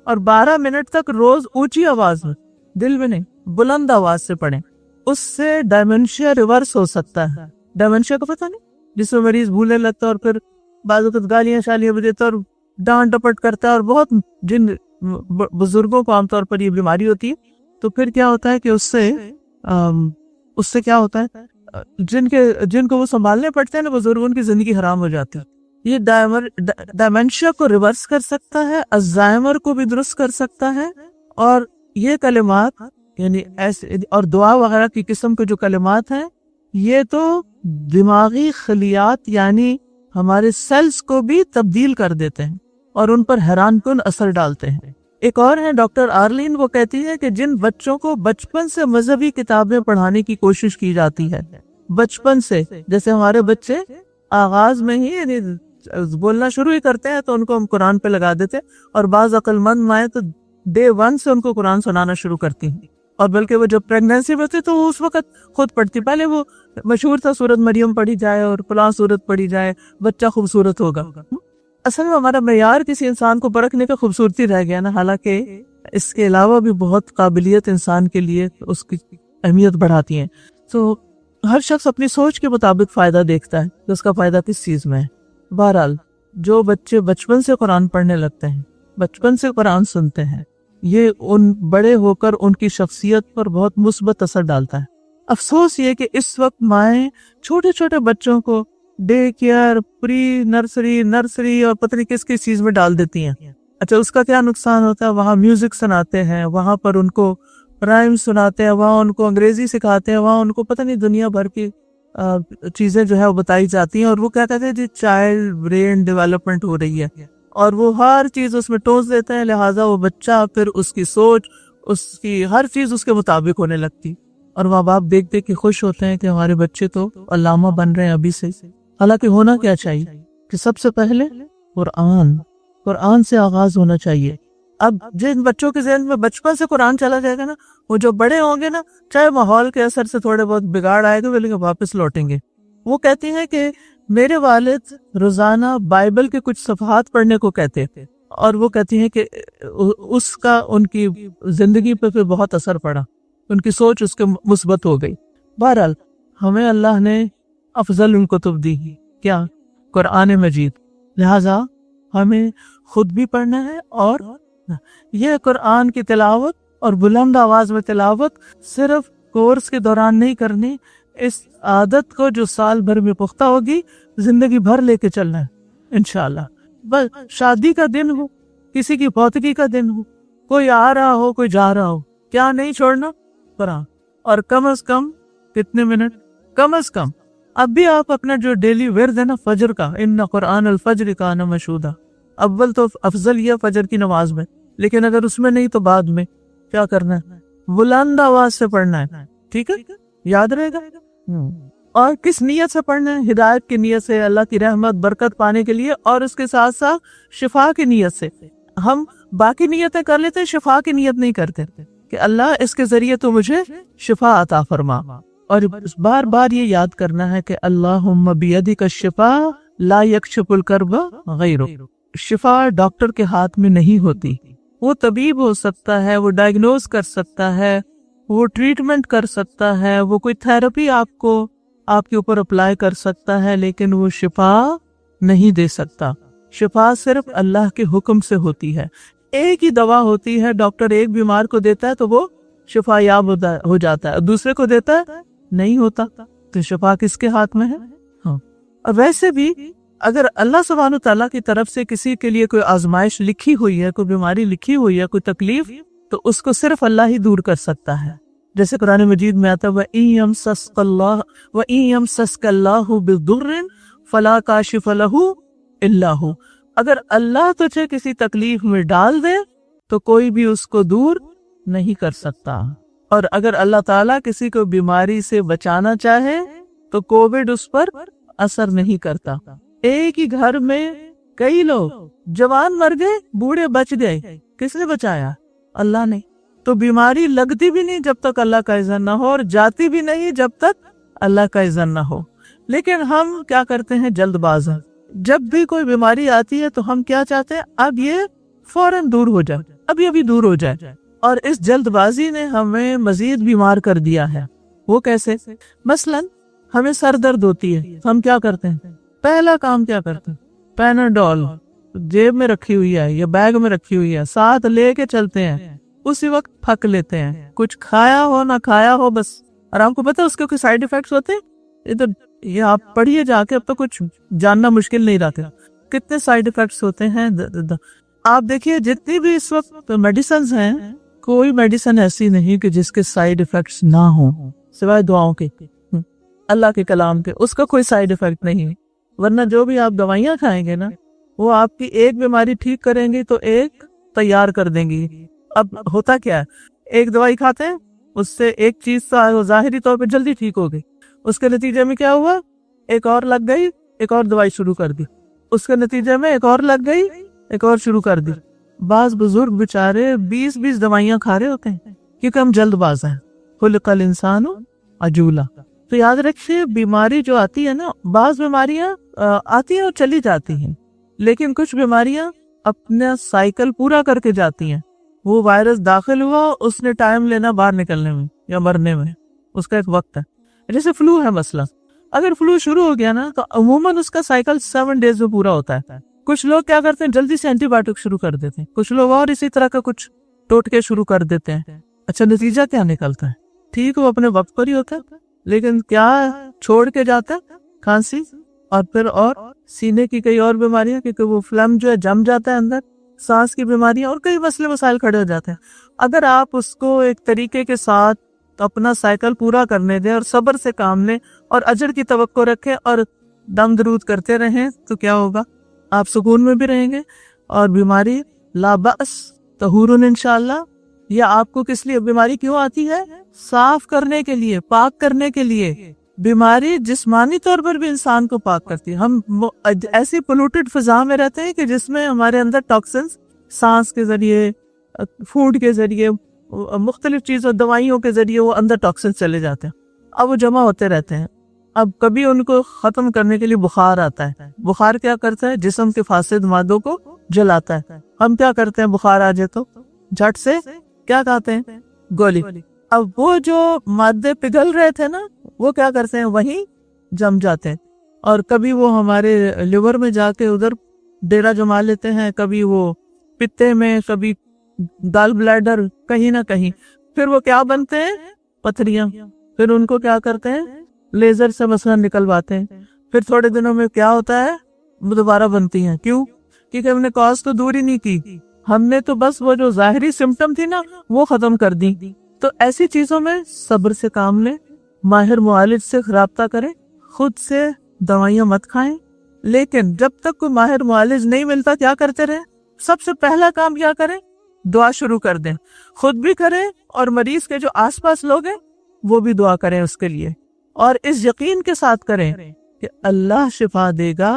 اور 12 منٹ تک روز اونچی آواز میں، دل میں نہیں، بلند آواز سے پڑھیں، اس سے ڈائمنشیا ریورس ہو سکتا ہے۔ ڈائمنشیا کا پتہ نہیں، جس میں مریض بھولنے لگتا ہے اور پھر بعض اوقات گالیاں شالیاں بھی دیتا ہے اور ڈانٹ ڈپٹ کرتا ہے، اور بہت جن بزرگوں کو عام طور پر یہ بیماری ہوتی ہے، تو پھر کیا ہوتا ہے کہ اس سے کیا ہوتا ہے، جن کو وہ سنبھالنے پڑتے ہیں نا بزرگوں کی زندگی حرام ہو جاتی ہے۔ یہ ڈائمنشیا کو ریورس کر سکتا ہے، الزائمر کو بھی درست کر سکتا ہے، اور یہ کلمات یعنی ایسے اور دعا وغیرہ کی قسم کے جو کلمات ہیں، یہ تو دماغی خلیات یعنی ہمارے سیلز کو بھی تبدیل کر دیتے ہیں اور ان پر حیران کن اثر ڈالتے ہیں۔ ایک اور ہے ڈاکٹر آرلین، وہ کہتی ہے کہ جن بچوں کو بچپن سے مذہبی کتابیں پڑھانے کی کوشش کی جاتی ہے، بچپن سے، جیسے ہمارے بچے آغاز میں ہی یعنی بولنا شروع ہی کرتے ہیں تو ان کو ہم قرآن پہ لگا دیتے، اور بعض عقل مند مائیں تو ڈے 1 سے ان کو قرآن سنانا شروع کرتی ہیں، اور بلکہ وہ جب پریگنینسی میں تھے تو وہ اس وقت خود پڑھتی، پہلے وہ مشہور تھا سورت مریم پڑھی جائے اور فلاں سورت پڑھی جائے بچہ خوبصورت ہوگا۔ اصل میں ہمارا معیار کسی انسان کو پرکھنے کا خوبصورتی رہ گیا نا، حالانکہ اس کے علاوہ بھی بہت قابلیت انسان کے لیے اس کی اہمیت بڑھاتی ہیں۔ تو ہر شخص اپنی سوچ کے مطابق فائدہ دیکھتا ہے کہ اس کا فائدہ کس چیز میں ہے۔ بہرحال جو بچے بچپن سے قرآن پڑھنے لگتے ہیں، بچپن سے قرآن سنتے ہیں، یہ ان بڑے ہو کر ان کی شخصیت پر بہت مثبت اثر ڈالتا ہے۔ افسوس یہ کہ اس وقت مائیں چھوٹے چھوٹے بچوں کو ڈے کیئر، پری نرسری اور پتہ نہیں کس کس چیز میں ڈال دیتی ہیں۔ اچھا، اس کا کیا نقصان ہوتا ہے؟ وہاں میوزک سناتے ہیں، وہاں پر ان کو رائم سناتے ہیں، وہاں ان کو انگریزی سکھاتے ہیں، وہاں ان کو پتہ نہیں دنیا بھر کی چیزیں جو ہے وہ بتائی جاتی ہیں، اور وہ کہتے ہیں جی چائلڈ برین ڈیولپمنٹ ہو رہی ہے، اور وہ ہر چیز اس میں ٹوس دیتے ہیں، لہٰذا وہ بچہ پھر اس کی سوچ، اس کی ہر چیز اس کے مطابق ہونے لگتی، اور ماں باپ دیکھ دیکھ کے خوش ہوتے ہیں کہ ہمارے بچے تو علامہ بن رہے ہیں ابھی سے۔ حالانکہ ہونا کیا چاہیے کہ سب سے پہلے قرآن سے آغاز ہونا چاہیے۔ اب جن بچوں کے ذہن میں بچپن سے قرآن چلا جائے گا نا، وہ جو بڑے ہوں گے نا، چاہے ماحول کے اثر سے تھوڑے بہت بگاڑ آئے گا لیکن واپس لوٹیں گے۔ وہ کہتی ہیں کہ میرے والد روزانہ بائبل کے کچھ صفحات پڑھنے کو کہتے تھے، اور وہ کہتی ہیں کہ اس کا ان کی زندگی پہ پھر بہت اثر پڑا، ان کی سوچ اس کے مثبت ہو گئی۔ بہرحال ہمیں اللہ نے افضل الکتب دی، کیا؟ قرآن مجید، لہذا ہمیں خود بھی پڑھنا ہے، اور یہ قرآن کی تلاوت اور بلند آواز میں تلاوت صرف کورس کے دوران نہیں کرنی، اس عادت کو جو سال بھر میں پختہ ہوگی زندگی بھر لے کے چلنا ہے انشاءاللہ۔ بس شادی کا دن ہو، کسی کی فوتگی کا دن ہو، کوئی آ رہا ہو کوئی جا رہا ہو، کیا نہیں چھوڑنا؟ قرآن، اور کم از کم کتنے منٹ؟ کم از کم اب بھی آپ اپنا جو ڈیلی ورد ہے نا فجر کا، ان قرآن الفجر کان مشہودا، اول تو افضل یہ فجر کی نماز میں، لیکن اگر اس میں نہیں تو بعد میں کیا کرنا ہے؟ بلند آواز سے پڑھنا ہے، ٹھیک ہے؟ یاد رہے گا؟ اور کس نیت سے پڑھنا ہے؟ ہدایت کی نیت سے، اللہ کی رحمت برکت پانے کے لیے، اور اس کے ساتھ ساتھ شفا کی نیت سے۔ ہم باقی نیتیں کر لیتے، شفا کی نیت نہیں کرتے کہ اللہ اس کے ذریعے تو مجھے شفا عطا فرما، اور بار بار یہ یاد کرنا ہے کہ اللہم بیدک الشفا لا یکشف الکرب غیرک۔ شفا ڈاکٹر کے ہاتھ میں نہیں ہوتی، وہ طبیب ہو سکتا ہے، وہ ڈائگنوز کر سکتا ہے، وہ ٹریٹمنٹ کر سکتا ہے، وہ کوئی تھراپی آپ کے اوپر اپلائی کر سکتا ہے، لیکن وہ شفا نہیں دے سکتا۔ شفا صرف اللہ کے حکم سے ہوتی ہے۔ ایک ہی دوا ہوتی ہے، ڈاکٹر ایک بیمار کو دیتا ہے تو وہ شفا یاب ہو جاتا ہے، دوسرے کو دیتا ہے نہیں ہوتا، تو شفا کس کے ہاتھ میں ہے؟ ہاں۔ اور ویسے بھی اگر اللہ سبحانہ تعالیٰ کی طرف سے کسی کے لیے کوئی آزمائش لکھی ہوئی ہے، کوئی بیماری لکھی ہوئی ہے، کوئی تکلیف، تو اس کو صرف اللہ ہی دور کر سکتا ہے۔ جیسے قرآن مجید میں آتا ہے وَإِن يَمْسَسْكَ اللَّهُ بِضُرٍّ فَلَا كَاشِفَ لَهُ إِلَّا هُوَ، اگر اللہ تجھے کسی تکلیف میں ڈال دے تو کوئی بھی اس کو دور نہیں کر سکتا، اور اگر اللہ تعالیٰ کسی کو بیماری سے بچانا چاہے تو کووڈ اس پر اثر نہیں کرتا۔ ایک ہی گھر میں کئی لوگ جوان مر گئے، بوڑھے بچ گئے، کس نے بچایا؟ اللہ نے۔ تو بیماری لگتی بھی نہیں جب تک اللہ کا اذن نہ ہو، اور جاتی بھی نہیں جب تک اللہ کا اذن نہ ہو۔ لیکن ہم کیا کرتے ہیں؟ جلد باز ہیں، جب بھی کوئی بیماری آتی ہے تو ہم کیا چاہتے ہیں؟ اب یہ فوراً دور ہو جائے، ابھی دور ہو جائے، اور اس جلد بازی نے ہمیں مزید بیمار کر دیا ہے۔ وہ کیسے؟ مثلاً ہمیں سر درد ہوتی ہے، ہم کیا کرتے ہیں؟ پہلا کام کیا کرتے ہیں؟ پیناڈول جیب میں رکھی ہوئی ہے یا بیگ میں رکھی ہوئی ہے، ساتھ لے کے چلتے ہیں، اسی وقت پھک لیتے ہیں، کچھ کھایا ہو نہ کھایا ہو بس۔ اور آپ کو پتا ہے اس کے کوئی سائیڈ ایفیکٹس ہوتے ہیں؟ یہ آپ پڑھیے جا کے، اب تو کچھ جاننا مشکل نہیں رہتا کتنے سائیڈ ایفیکٹس ہوتے ہیں۔ آپ دیکھیے جتنی بھی اس وقت میڈیسنز ہیں، کوئی میڈیسن ایسی نہیں کہ جس کے سائیڈ ایفیکٹس نہ ہوں، سوائے دعاؤں کے، اللہ کے کلام کے، اس کا کوئی سائیڈ ایفیکٹ نہیں۔ ورنہ جو بھی آپ دوائیاں کھائیں گے نا، وہ آپ کی ایک بیماری ٹھیک کریں گی تو ایک تیار کر دیں گی۔ اب ہوتا کیا ہے، ایک دوائی کھاتے ہیں، اس سے ایک چیز ظاہری طور پہ جلدی ٹھیک ہو گئی، اس کے نتیجے میں کیا ہوا؟ ایک اور لگ گئی، ایک اور دوائی شروع کر دی، اس کے نتیجے میں ایک اور لگ گئی، ایک اور شروع کر دی۔ بعض بزرگ بےچارے 20 دوائیاں کھا رہے ہوتے ہیں کیونکہ ہم جلد باز ہیں۔ خلق الانسان عجولا۔ تو یاد رکھیے، بیماری جو آتی ہے نا، بعض بیماریاں آتی ہیں اور چلی جاتی ہیں، لیکن کچھ بیماریاں اپنا سائیکل پورا کر کے جاتی ہیں۔ وہ وائرس داخل ہوا، اس نے ٹائم لینا باہر نکلنے میں یا مرنے میں، اس کا ایک وقت ہے۔ جیسے فلو ہے مسئلہ، اگر فلو شروع ہو گیا نا تو عموماً اس کا سائیکل 7 ڈیز میں پورا ہوتا ہے۔ کچھ لوگ کیا کرتے ہیں، جلدی سے اینٹی بایوٹک شروع کر دیتے ہیں، کچھ لوگ اور اسی طرح کا کچھ ٹوٹکے شروع کر دیتے ہیں۔ اچھا، نتیجہ کیا نکلتا ہے؟ ٹھیک وہ اپنے وقت پر ہی ہوتا ہے، لیکن کیا چھوڑ کے جاتا ہے؟ کھانسی اور پھر اور سینے کی کئی اور بیماریاں، کیونکہ وہ فلم جو ہے جم جاتا ہے اندر، سانس کی بیماریاں اور کئی مسئلے مسائل کھڑے ہو جاتے ہیں۔ اگر آپ اس کو ایک طریقے کے ساتھ اپنا سائیکل پورا کرنے دیں اور صبر سے کام لیں اور اجر کی توقع رکھیں اور دم درود کرتے رہیں تو کیا ہوگا؟ آپ سکون میں بھی رہیں گے اور بیماری لا بأس طہور انشاءاللہ۔ یا آپ کو کس لیے بیماری کیوں آتی ہے؟ صاف کرنے کے لیے، پاک کرنے کے لیے۔ بیماری جسمانی طور پر بھی انسان کو پاک کرتی ہے۔ ہم ایسی پولوٹڈ فضا میں رہتے ہیں کہ جس میں ہمارے اندر ٹاکسنز سانس کے ذریعے، فوڈ کے ذریعے، مختلف چیزوں، دوائیوں کے ذریعے وہ اندر ٹاکسنز چلے جاتے ہیں، اب وہ جمع ہوتے رہتے ہیں۔ اب کبھی ان کو ختم کرنے کے لیے بخار آتا ہے۔ بخار کیا کرتا ہے؟ جسم کے فاسد مادوں کو جلاتا ہے۔ ہم کیا کرتے ہیں؟ بخار آ جائے تو جھٹ سے کیا کہتے ہیں؟ گولی۔ اب وہ جو مادے پگھل رہے تھے نا، وہ کیا کرتے ہیں؟ وہیں جم جاتے ہیں، اور کبھی وہ ہمارے لیور میں جا کے ادھر ڈیرا جما لیتے ہیں، کبھی وہ پتے میں، کبھی گال بلیڈر، کہیں نہ کہیں۔ پھر وہ کیا بنتے ہیں؟ پتھریاں۔ پھر ان کو کیا کرتے ہیں؟ لیزر سے مثلا نکلواتے ہیں۔ پھر تھوڑے دنوں میں کیا ہوتا ہے؟ دوبارہ بنتی ہیں۔ کیوں؟ کیونکہ ہم نے کاز تو دور ہی نہیں کی، ہم نے تو بس وہ جو ظاہری سمٹم تھی نا وہ ختم کر دی۔ تو ایسی چیزوں میں صبر سے کام لیں، ماہر معالج سے رابطہ کریں، خود سے دوائیاں مت کھائیں۔ لیکن جب تک کوئی ماہر معالج نہیں ملتا کیا کرتے رہیں؟ سب سے پہلا کام کیا کریں؟ دعا شروع کر دیں، خود بھی کریں اور مریض کے جو آس پاس لوگ ہیں وہ بھی دعا کریں اس کے لیے، اور اس یقین کے ساتھ کریں کہ اللہ شفا دے گا۔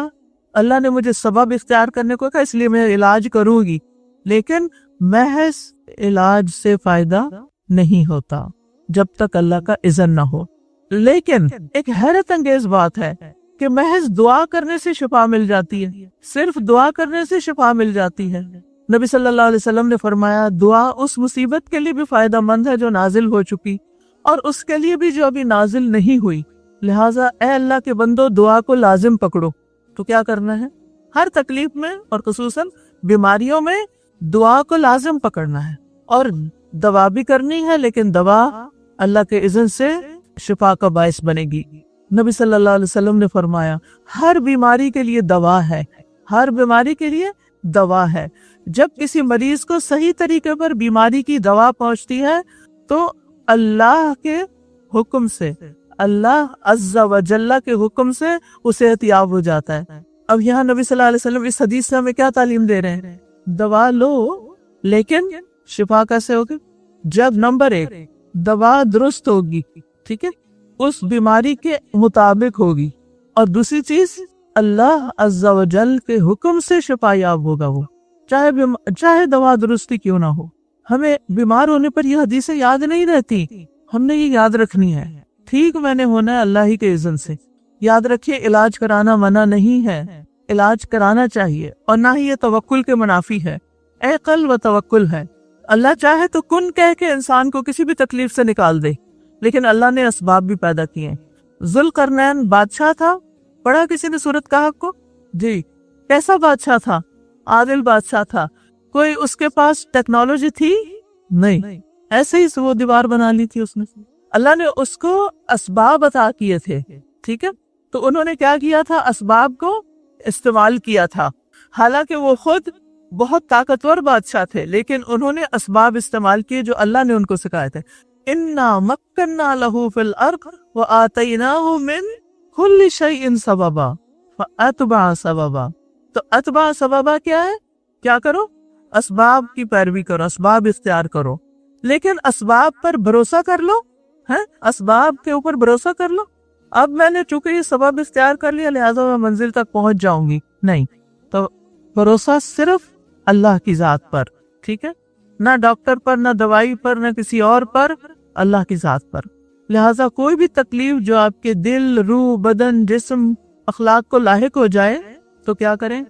اللہ نے مجھے سبب اختیار کرنے کو کہا، اس لیے میں علاج کروں گی، لیکن محض علاج سے فائدہ نہیں ہوتا جب تک اللہ کا اذن نہ ہو۔ لیکن ایک حیرت انگیز بات ہے کہ محض دعا کرنے سے شفا مل جاتی ہے، صرف دعا کرنے سے شفا مل جاتی ہے۔ نبی صلی اللہ علیہ وسلم نے فرمایا، دعا اس مصیبت کے لیے بھی فائدہ مند ہے جو نازل ہو چکی، اور اس کے لیے بھی جو ابھی نازل نہیں ہوئی۔ لہٰذا اے اللہ کے بندو، دعا کو لازم پکڑو۔ تو کیا کرنا ہے؟ ہر تکلیف میں اور خصوصاً بیماریوں میں دعا کو لازم پکڑنا ہے، اور دوا بھی کرنی ہے، لیکن دوا اللہ کے اذن سے شفا کا باعث بنے گی۔ نبی صلی اللہ علیہ وسلم نے فرمایا، ہر بیماری کے لیے دوا ہے، ہر بیماری کے لیے دوا ہے۔ جب کسی مریض کو صحیح طریقے پر بیماری کی دوا پہنچتی ہے تو اللہ کے حکم سے، اللہ عز و جل کے حکم سے اسے احتیاب ہو جاتا ہے۔ اب یہاں نبی صلی اللہ علیہ وسلم اس حدیث سے ہمیں کیا تعلیم دے رہے ہیں؟ دوا لو، لیکن شفا کیسے ہوگی؟ جب نمبر 1 دوا درست ہوگی، ٹھیک ہے، اس بیماری کے مطابق ہوگی، اور دوسری چیز اللہ عز و جل کے حکم سے شفا یاب ہوگا وہ، چاہے دوا درستی کیوں نہ ہو۔ ہمیں بیمار ہونے پر یہ حدیثیں یاد نہیں رہتی، ہم نے یہ یاد رکھنی ہے۔ ٹھیک میں نے ہونا ہے اللہ ہی کے اذن سے۔ یاد رکھیے، علاج کرانا منع نہیں ہے، علاج کرانا چاہیے، اور نہ ہی یہ توکل کے منافی ہے، عقل و توکل ہے۔ اللہ چاہے تو کن کہہ کے انسان کو کسی بھی تکلیف سے نکال دے، لیکن اللہ نے اسباب بھی پیدا کیے ہیں۔ ذوالقرنین بادشاہ تھا، پڑھا کسی نے سورۃ کہف کو؟ جی، کیسا بادشاہ تھا؟ عادل بادشاہ تھا۔ کوئی اس کے پاس ٹیکنالوجی تھی؟ نہیں، ایسے ہی وہ دیوار بنا لی تھی اس نے۔ اللہ نے اس کو اسباب عطا کیے تھے، ٹھیک ہے؟ تو انہوں نے کیا کیا تھا؟ اسباب کو استعمال کیا تھا، حالانکہ وہ خود بہت طاقتور بادشاہ تھے، لیکن انہوں نے اسباب استعمال کیے جو اللہ نے ان کو سکھائے تھے۔ اِنَّا مَكَّنَّا لَهُ فِي الْأَرْضِ وَآتَيْنَاهُ مِن كُلِّ شَيْءٍ سَبَبًا فَأَتْبَعَ سَبَبًا۔ تو اتبع سببا کیا ہے؟ کیا کرو؟ اسباب کی پیروی کرو، اسباب اختیار کرو، لیکن اسباب پر بھروسہ کر لو، اسباب کے اوپر بھروسہ کر لو۔ اب میں نے چونکہ یہ سبب اختیار کر لیا لہٰذا میں منزل تک پہنچ جاؤں گی، نہیں، تو بھروسہ صرف اللہ کی ذات پر، ٹھیک ہے؟ نہ ڈاکٹر پر، نہ دوائی پر، نہ کسی اور پر، اللہ کی ذات پر۔ لہٰذا کوئی بھی تکلیف جو آپ کے دل، روح، بدن، جسم، اخلاق کو لاحق ہو جائے تو کیا کریں؟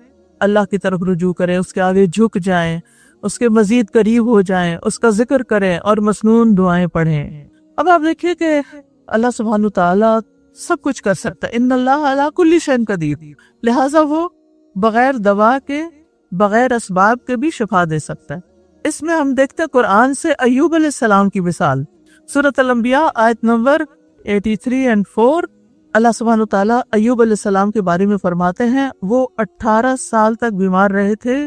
اللہ کی طرف رجوع کریں، اس کے آگے جھک جائیں، اس کے مزید قریب ہو جائیں، اس کا ذکر کریں اور مسنون دعائیں پڑھیں۔ اب آپ دیکھیے کہ اللہ سبحانہ تعالیٰ سب کچھ کر سکتا ہے، ان اللہ علی کل شیء قدیر، لہٰذا وہ بغیر دوا کے، بغیر اسباب کے بھی شفا دے سکتا ہے۔ اس میں ہم دیکھتے ہیں قرآن سے ایوب علیہ السلام کی مثال، سورۃ الانبیاء آیت نمبر 83 اور 4۔ اللہ سبحانہ تعالیٰ ایوب علیہ السلام کے بارے میں فرماتے ہیں وہ 18 سال تک بیمار رہے تھے،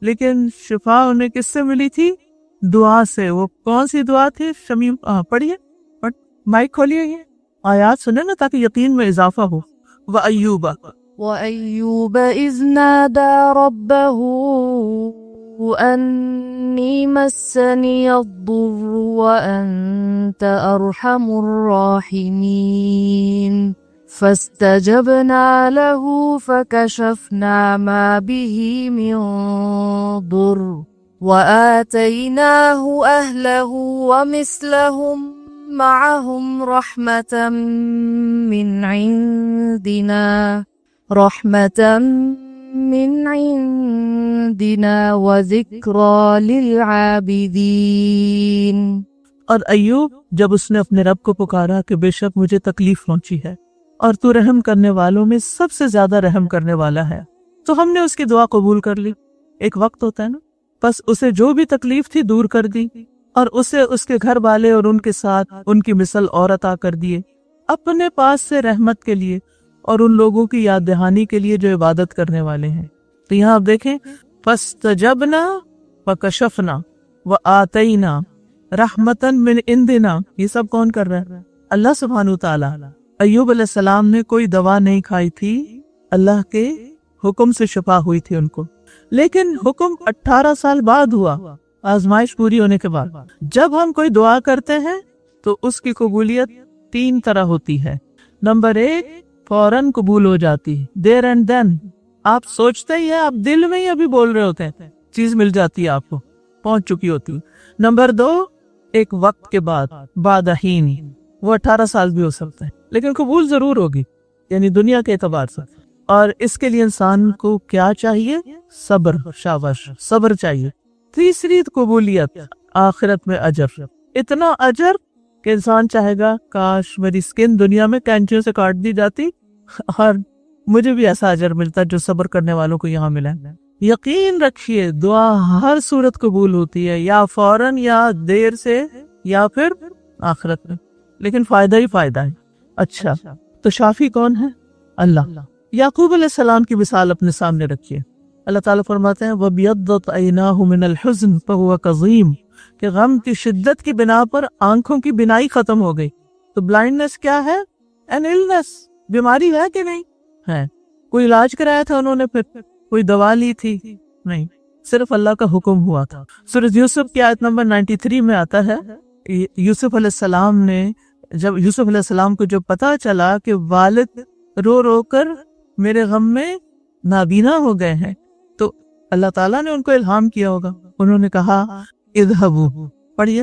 لیکن شفا انہیں کس سے ملی تھی؟ دعا سے۔ وہ کون سی دعا تھی؟ شمیم پڑھیے، مائک کھولیے، یہ آیات سنیں نا تاکہ یقین میں اضافہ ہو۔ وَأَيُّوبَ وَأَيُّوبَ إِذْ نَادَى رَبَّهُ أَنِّي مَسَّنِيَ الضُّرُّ وَأَنْتَ أَرْحَمُ الرَّاحِمِينَ فَاسْتَجَبْنَا لَهُ فَكَشَفْنَا مَا بِهِ مِنْ ضُرٍّ وَآتَيْنَاهُ أَهْلَهُ وَمِثْلَهُمْ معهم رحمة من عندنا وذكرى للعابدين۔ اور ایوب جب اس نے اپنے رب کو پکارا کہ بے شک مجھے تکلیف پہنچی ہے اور تو رحم کرنے والوں میں سب سے زیادہ رحم کرنے والا ہے، تو ہم نے اس کی دعا قبول کر لی۔ ایک وقت ہوتا ہے نا، بس اسے جو بھی تکلیف تھی دور کر دی، اور اسے اس کے گھر والے اور ان کے ساتھ ان کی مثل اور عطا کر دیے اپنے پاس سے رحمت کے لیے اور ان لوگوں کی یاد دہانی کے لیے جو عبادت کرنے والے ہیں۔ تو یہاں آپ دیکھیں فَاسْتَجَبْنَا وَكَشَفْنَا وَآتَيْنَا رَحْمَةً مِّنْ عِنْدِنَا، یہ سب کون کر رہا ہے؟ اللہ سبحانہ تعالیٰ۔ ایوب علیہ السلام نے کوئی دوا نہیں کھائی تھی، اللہ کے حکم سے شفا ہوئی تھی ان کو، لیکن حکم 18 سال بعد ہوا، آزمائش پوری ہونے کے بعد۔ جب ہم کوئی دعا کرتے ہیں تو اس کی قبولیت 3 طرح ہوتی ہے۔ نمبر 1، فوراً قبول ہو جاتی ہے، دیر اینڈ دین، آپ سوچتے ہی ہیں، آپ دل میں ہی ابھی بول رہے ہوتے ہیں، چیز مل جاتی ہے، آپ کو پہنچ چکی ہوتی ہے۔ نمبر 2، ایک وقت کے بعد، بعد حین، وہ 18 سال بھی ہو سکتا ہے، لیکن قبول ضرور ہوگی، یعنی دنیا کے اعتبار سے۔ اور اس کے لیے انسان کو کیا چاہیے؟ صبر، شاباش، صبر چاہیے۔ تیسری قبولیت، آخرت میں اجر، اتنا اجر کہ انسان چاہے گا کاش میری سکن دنیا میں کینچیوں سے کاٹ دی جاتی اور مجھے بھی ایسا اجر ملتا جو صبر کرنے والوں کو یہاں ملا۔ یقین رکھیے دعا ہر صورت قبول ہوتی ہے، یا فوراً، یا دیر سے، یا پھر آخرت میں، لیکن فائدہ ہی فائدہ ہے۔ اچھا، تو شافی کون ہے؟ اللہ۔ یعقوب علیہ السلام کی مثال اپنے سامنے رکھیے۔ اللہ تعالیٰ فرماتے ہیں وَبْيَضَّتْ عَيْنَاهُ مِنَ الْحُزْنِ فَهُوَ كَظِيمٌ، کہ غم کی شدت کی بنا پر آنکھوں کی بینائی ختم ہو گئی۔ تو بلائنڈنس کیا ہے؟ این النس، بیماری ہے کہ نہیں ہے؟ کوئی علاج کرایا تھا انہوں نے؟ پھر کوئی دوا لی تھی؟ نہیں، صرف اللہ کا حکم ہوا تھا۔ سورۃ یوسف کی آیت نمبر 93 میں آتا ہے، یوسف علیہ السلام نے، جب یوسف علیہ السلام کو جب پتا چلا کہ والد رو رو کر میرے غم میں نابینا ہو گئے ہیں، تو اللہ تعالیٰ نے ان کو الہام کیا ہوگا، انہوں نے کہا اذهبوا، پڑھیے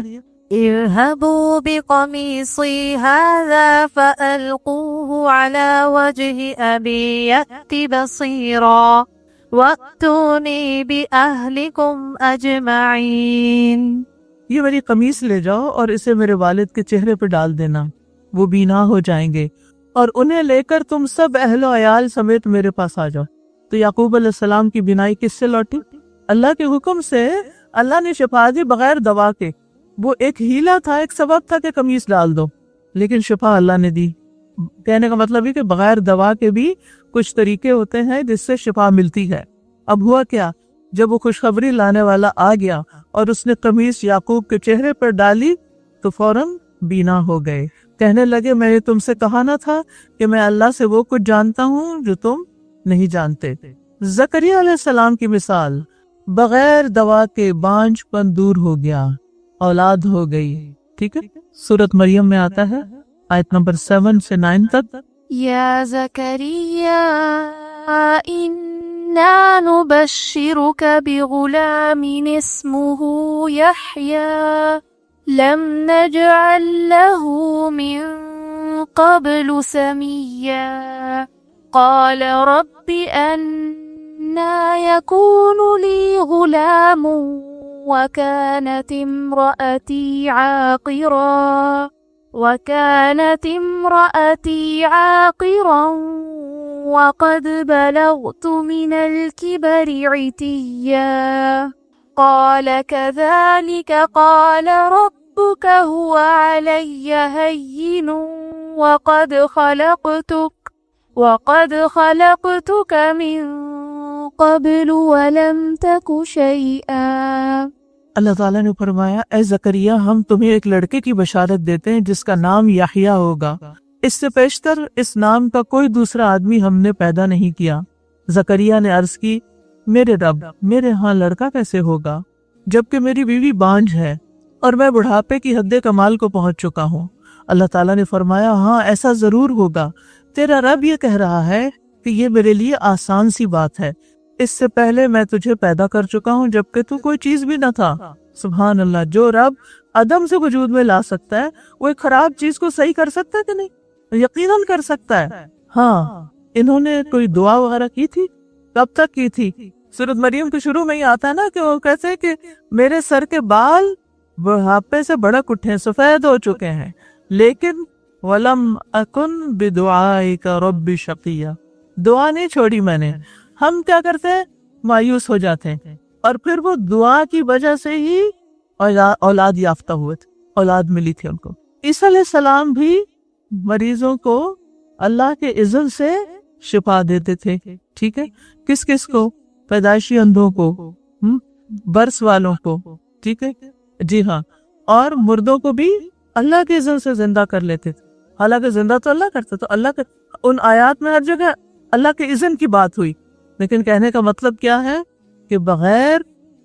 اذهبوا بقميصي هذا فألقوه على وجه أبي يأت بصيرا وأتوني بأهلكم أجمعين. یہ میری قمیص لے جاؤ اور اسے میرے والد کے چہرے پہ ڈال دینا، وہ بینا ہو جائیں گے، اور انہیں لے کر تم سب اہل و عیال سمیت میرے پاس آ جاؤ. تو یعقوب علیہ السلام کی بینائی کس سے لوٹی؟ اللہ کے حکم سے. اللہ نے شفا دی بغیر دوا کے. وہ ایک ہیلا تھا، ایک سبب تھا کہ قمیص ڈال دو، لیکن شفا اللہ نے دی. کہنے کا مطلب ہے کہ بغیر دوا کے بھی کچھ طریقے ہوتے ہیں جس سے شفا ملتی ہے. اب ہوا کیا، جب وہ خوشخبری لانے والا آ گیا اور اس نے قمیص یعقوب کے چہرے پر ڈالی تو فوراً بینا ہو گئے. کہنے لگے میں نے تم سے کہا نہ تھا کہ میں اللہ سے وہ کچھ جانتا ہوں جو تم نہیں جانتے. زکریا علیہ السلام کی مثال، بغیر دوا کے بانجھ پن دور ہو گیا، اولاد ہو گئی. ٹھیک ہے، سورۃ مریم میں آتا ہے آیت نمبر 7 سے 9 تک. يا زكريا إنا نبشرك بغلام اسمه يحيى لم نجعل له من قبل سميا قال رب أنى يكون لي غلام وكانت امرأتي عاقرا وقد بلغت من الكبر عتيا قال كذلك قال ربك هو علي هين وقد خلقتك من قبل ولم تك شيئا. اللہ تعالیٰ نے فرمایا اے زکریا ہم تمہیں ایک لڑکے کی بشارت دیتے ہیں جس کا نام یحییٰ ہوگا. اس سے پیشتر اس نام کا کوئی دوسرا آدمی ہم نے پیدا نہیں کیا. زکریا نے عرض کی میرے رب میرے ہاں لڑکا کیسے ہوگا جبکہ میری بیوی بانجھ ہے اور میں بڑھاپے کی حد کمال کو پہنچ چکا ہوں. اللہ تعالیٰ نے فرمایا ہاں ایسا ضرور ہوگا. تیرا رب یہ کہہ رہا ہے کہ یہ میرے لیے آسان سی بات ہے. اس سے پہلے میں تجھے پیدا کر چکا ہوں جبکہ تو کوئی چیز بھی نہ تھا. سبحان اللہ. جو رب عدم سے وجود میں لا سکتا ہے وہ ایک خراب چیز کو صحیح کر سکتا ہے کہ نہیں؟ یقیناً کر سکتا ہے. ہاں انہوں نے کوئی دعا وغیرہ کی تھی؟ کب تک کی تھی؟ سورۃ مریم کے شروع میں ہی آتا ہے نا کہ وہ کہتے ہیں کہ میرے سر کے بال بڑھاپے سے بڑک اٹھے، سفید ہو چکے ہیں، لیکن وَلَمْ أَكُنْ بِدُعَائِكَ رَبِّ شَقِيًّا. دعا نہیں چھوڑی میں نے. ہم کیا کرتے ہیں؟ مایوس ہو جاتے ہیں، اور پھر وہ دعا کی وجہ سے ہی اولاد یافتہ ہوئے تھے، اولاد ملی تھی ان کو. عیسیٰ علیہ السلام بھی مریضوں کو اللہ کے اذن سے شفا دیتے تھے. ٹھیک ہے، کس کس کو؟ پیدائشی اندھوں کو، برس والوں کو. ٹھیک ہے جی ہاں، اور مردوں کو بھی اللہ کے اذن سے زندہ کر لیتے تھے. حالانکہ زندہ تو اللہ کرتا، تو اللہ کے ان آیات میں ہر جگہ اللہ کے اذن کی بات ہوئی. لیکن کہنے کا مطلب کیا ہے کہ بغیر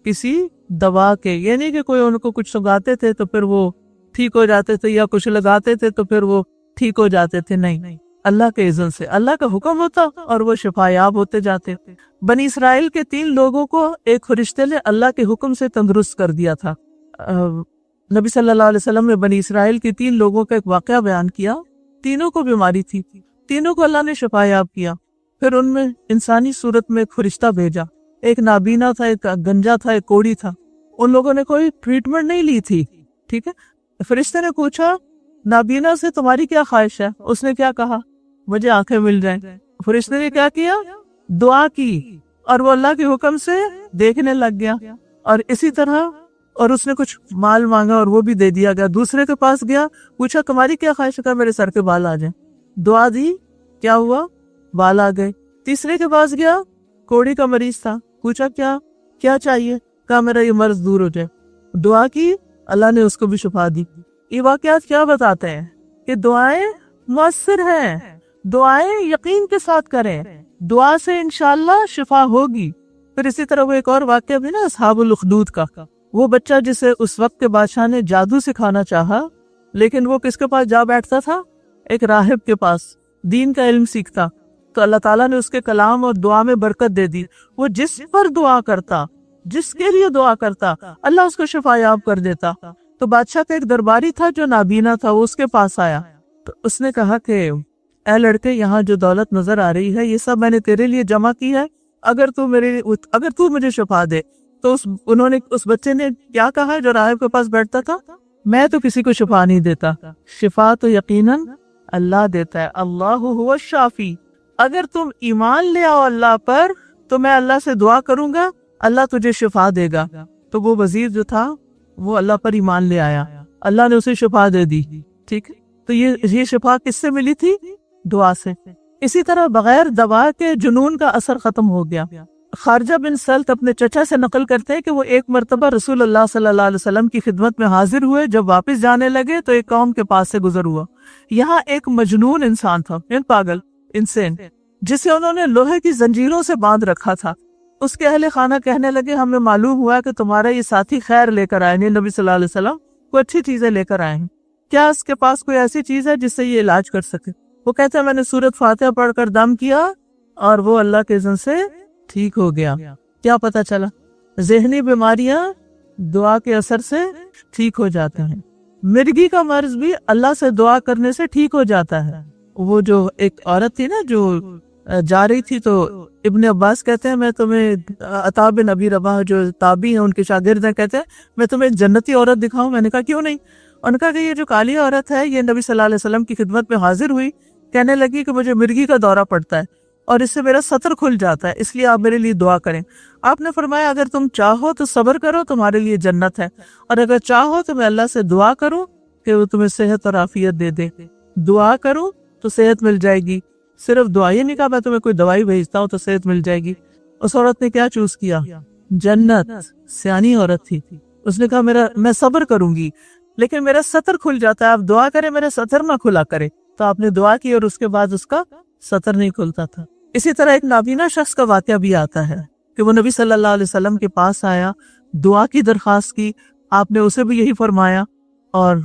کسی دوا کے، یعنی کہ کوئی ان کو کچھ سگاتے تھے تو پھر وہ ٹھیک ہو جاتے تھے، یا کچھ لگاتے تھے تو پھر وہ ٹھیک ہو جاتے تھے. نہیں، اللہ کے اذن سے، اللہ کا حکم ہوتا اور وہ شفا یاب ہوتے جاتے. بنی اسرائیل کے 3 لوگوں کو ایک فرشتے نے اللہ کے حکم سے تندرست کر دیا تھا. نبی صلی اللہ علیہ وسلم نے بنی اسرائیل کے 3 لوگوں کا ایک واقعہ بیان کیا. تینوں کو بیماری تھی، تینوں کو اللہ نے شفا یاب کیا. پھر ان میں انسانی صورت میں ایک فرشتہ بھیجا. ایک نابینا تھا، ایک گنجا تھا، ایک کوڑی تھا. ان لوگوں نے کوئی ٹریٹمنٹ نہیں لی تھی. ٹھیک ہے، فرشتے نے پوچھا نابینا سے تمہاری کیا خواہش ہے؟ اس نے کیا کہا؟ مجھے آنکھیں مل جائیں. فرشتے نے کیا کیا؟ دعا کی، اور وہ اللہ کے حکم سے دیکھنے لگ گیا. اور اسی طرح، اور اس نے کچھ مال مانگا اور وہ بھی دے دیا گیا. دوسرے کے پاس گیا، پوچھا تمہاری کیا خواہش ہے؟ میرے سر کے بال آ جائیں. دعا دی، کیا ہوا؟ بال آ گئے. تیسرے کے پاس گیا، کوڑی کا مریض تھا، پوچھا کیا چاہیے؟ کہا میرا یہ مرض دور ہو جائے. دعا کی، اللہ نے اس کو بھی شفا دی. یہ واقعات کیا بتاتے ہیں؟ کہ دعائیں مؤثر ہیں. دعائیں یقین کے ساتھ کریں، دعا سے انشاءاللہ شفا ہوگی. پھر اسی طرح وہ ایک اور واقعہ بھی نا اصحاب الاخدود کا، وہ بچہ جسے اس وقت کے بادشاہ نے جادو سکھانا چاہا، لیکن وہ کس کے پاس جا بیٹھتا تھا؟ ایک راہب کے پاس، دین کا علم سیکھتا. تو اللہ تعالیٰ نے اس کے کلام اور دعا میں برکت دے دی. وہ جس پر دعا کرتا، جس کے لیے دعا کرتا، اللہ اس کو شفا یاب کر دیتا. تو بادشاہ کا ایک درباری تھا جو نابینا تھا، وہ اس کے پاس آیا تو اس نے کہا کہ اے لڑکے، یہاں جو دولت نظر آ رہی ہے یہ سب میں نے تیرے لیے جمع کی ہے، اگر تو مجھے شفا دے۔ تو اس بچے نے کیا کہا جو راہب کے پاس بیٹھتا تھا؟ میں تو کسی کو شفا نہیں دیتا، شفا تو یقیناً اللہ دیتا ہے، اللہ هو الشافی۔ اگر تم ایمان لے آؤ اللہ پر تو میں اللہ سے دعا کروں گا، اللہ تجھے شفا دے گا۔ تو وہ وزیر جو تھا وہ اللہ پر ایمان لے آیا، اللہ نے اسے شفا دے دی، ٹھیک ہے۔ تو یہ شفا کس سے ملی تھی؟ دعا سے۔ اسی طرح بغیر دوا کے جنون کا اثر ختم ہو گیا۔ خارجہ بن سلط اپنے چچا سے نقل کرتے ہیں کہ وہ ایک مرتبہ رسول اللہ صلی اللہ علیہ وسلم کی خدمت میں حاضر ہوئے، جب واپس جانے لگے تو ایک قوم کے پاس سے گزر ہوا، یہاں ایک مجنون انسان تھا، پاگل انسان، جسے انہوں نے لوہے کی زنجیروں سے باندھ رکھا تھا۔ اس کے اہل خانہ کہنے لگے ہمیں معلوم ہوا کہ تمہارا یہ ساتھی خیر لے کر آئے، نبی صلی اللہ علیہ وسلم کوئی اچھی چیزیں لے کر آئے ہیں، کیا اس کے پاس کوئی ایسی چیز ہے جس سے یہ علاج کر سکے؟ وہ کہتے ہیں میں نے سورۃ فاتحہ پڑھ کر دم کیا اور وہ اللہ کے اذن سے ٹھیک ہو گیا۔ کیا پتا چلا؟ ذہنی بیماریاں دعا کے اثر سے ٹھیک ہو جاتے ہیں۔ مرگی کا مرض بھی اللہ سے دعا کرنے سے ٹھیک ہو جاتا ہے۔ وہ جو ایک عورت تھی نا جو جا رہی تھی، تو ابن عباس کہتے ہیں میں تمہیں، عطا بن ابی رباح جو تابعی ہیں ان کے شاگرد ہیں، کہتے ہیں میں تمہیں ایک جنتی عورت دکھاؤں؟ میں نے کہا کیوں نہیں؟ انہوں نے کہا کہ یہ جو کالی عورت ہے یہ نبی صلی اللہ علیہ وسلم کی خدمت میں حاضر ہوئی، کہنے لگی کہ مجھے مرگی کا دورہ پڑتا ہے اور اس سے میرا سطر کھل جاتا ہے، اس لیے آپ میرے لیے دعا کریں۔ آپ نے فرمایا اگر تم چاہو تو صبر کرو، تمہارے لیے جنت ہے، اور اگر چاہو تو میں اللہ سے دعا کروں کہ وہ تمہیں صحت اور عافیت دے دے۔ دعا کروں تو صحت مل جائے گی، صرف دعا ہی نہیں کہا میں تمہیں کوئی دوائی بھیجتا ہوں تو صحت مل جائے گی۔ اس عورت نے کیا چوز کیا؟ جنت۔ سیانی عورت تھی، اس نے کہا میں صبر کروں گی لیکن میرا سطر کھل جاتا ہے، آپ دعا کریں میرا سطر نہ کھلا کرے۔ تو آپ نے دعا کی اور اس کے بعد اس کا سطر نہیں کھلتا تھا۔ اسی طرح ایک نابینا شخص کا واقعہ بھی آتا ہے کہ وہ نبی صلی اللہ علیہ وسلم کے پاس آیا، دعا کی درخواست کی، آپ نے اسے بھی یہی فرمایا اور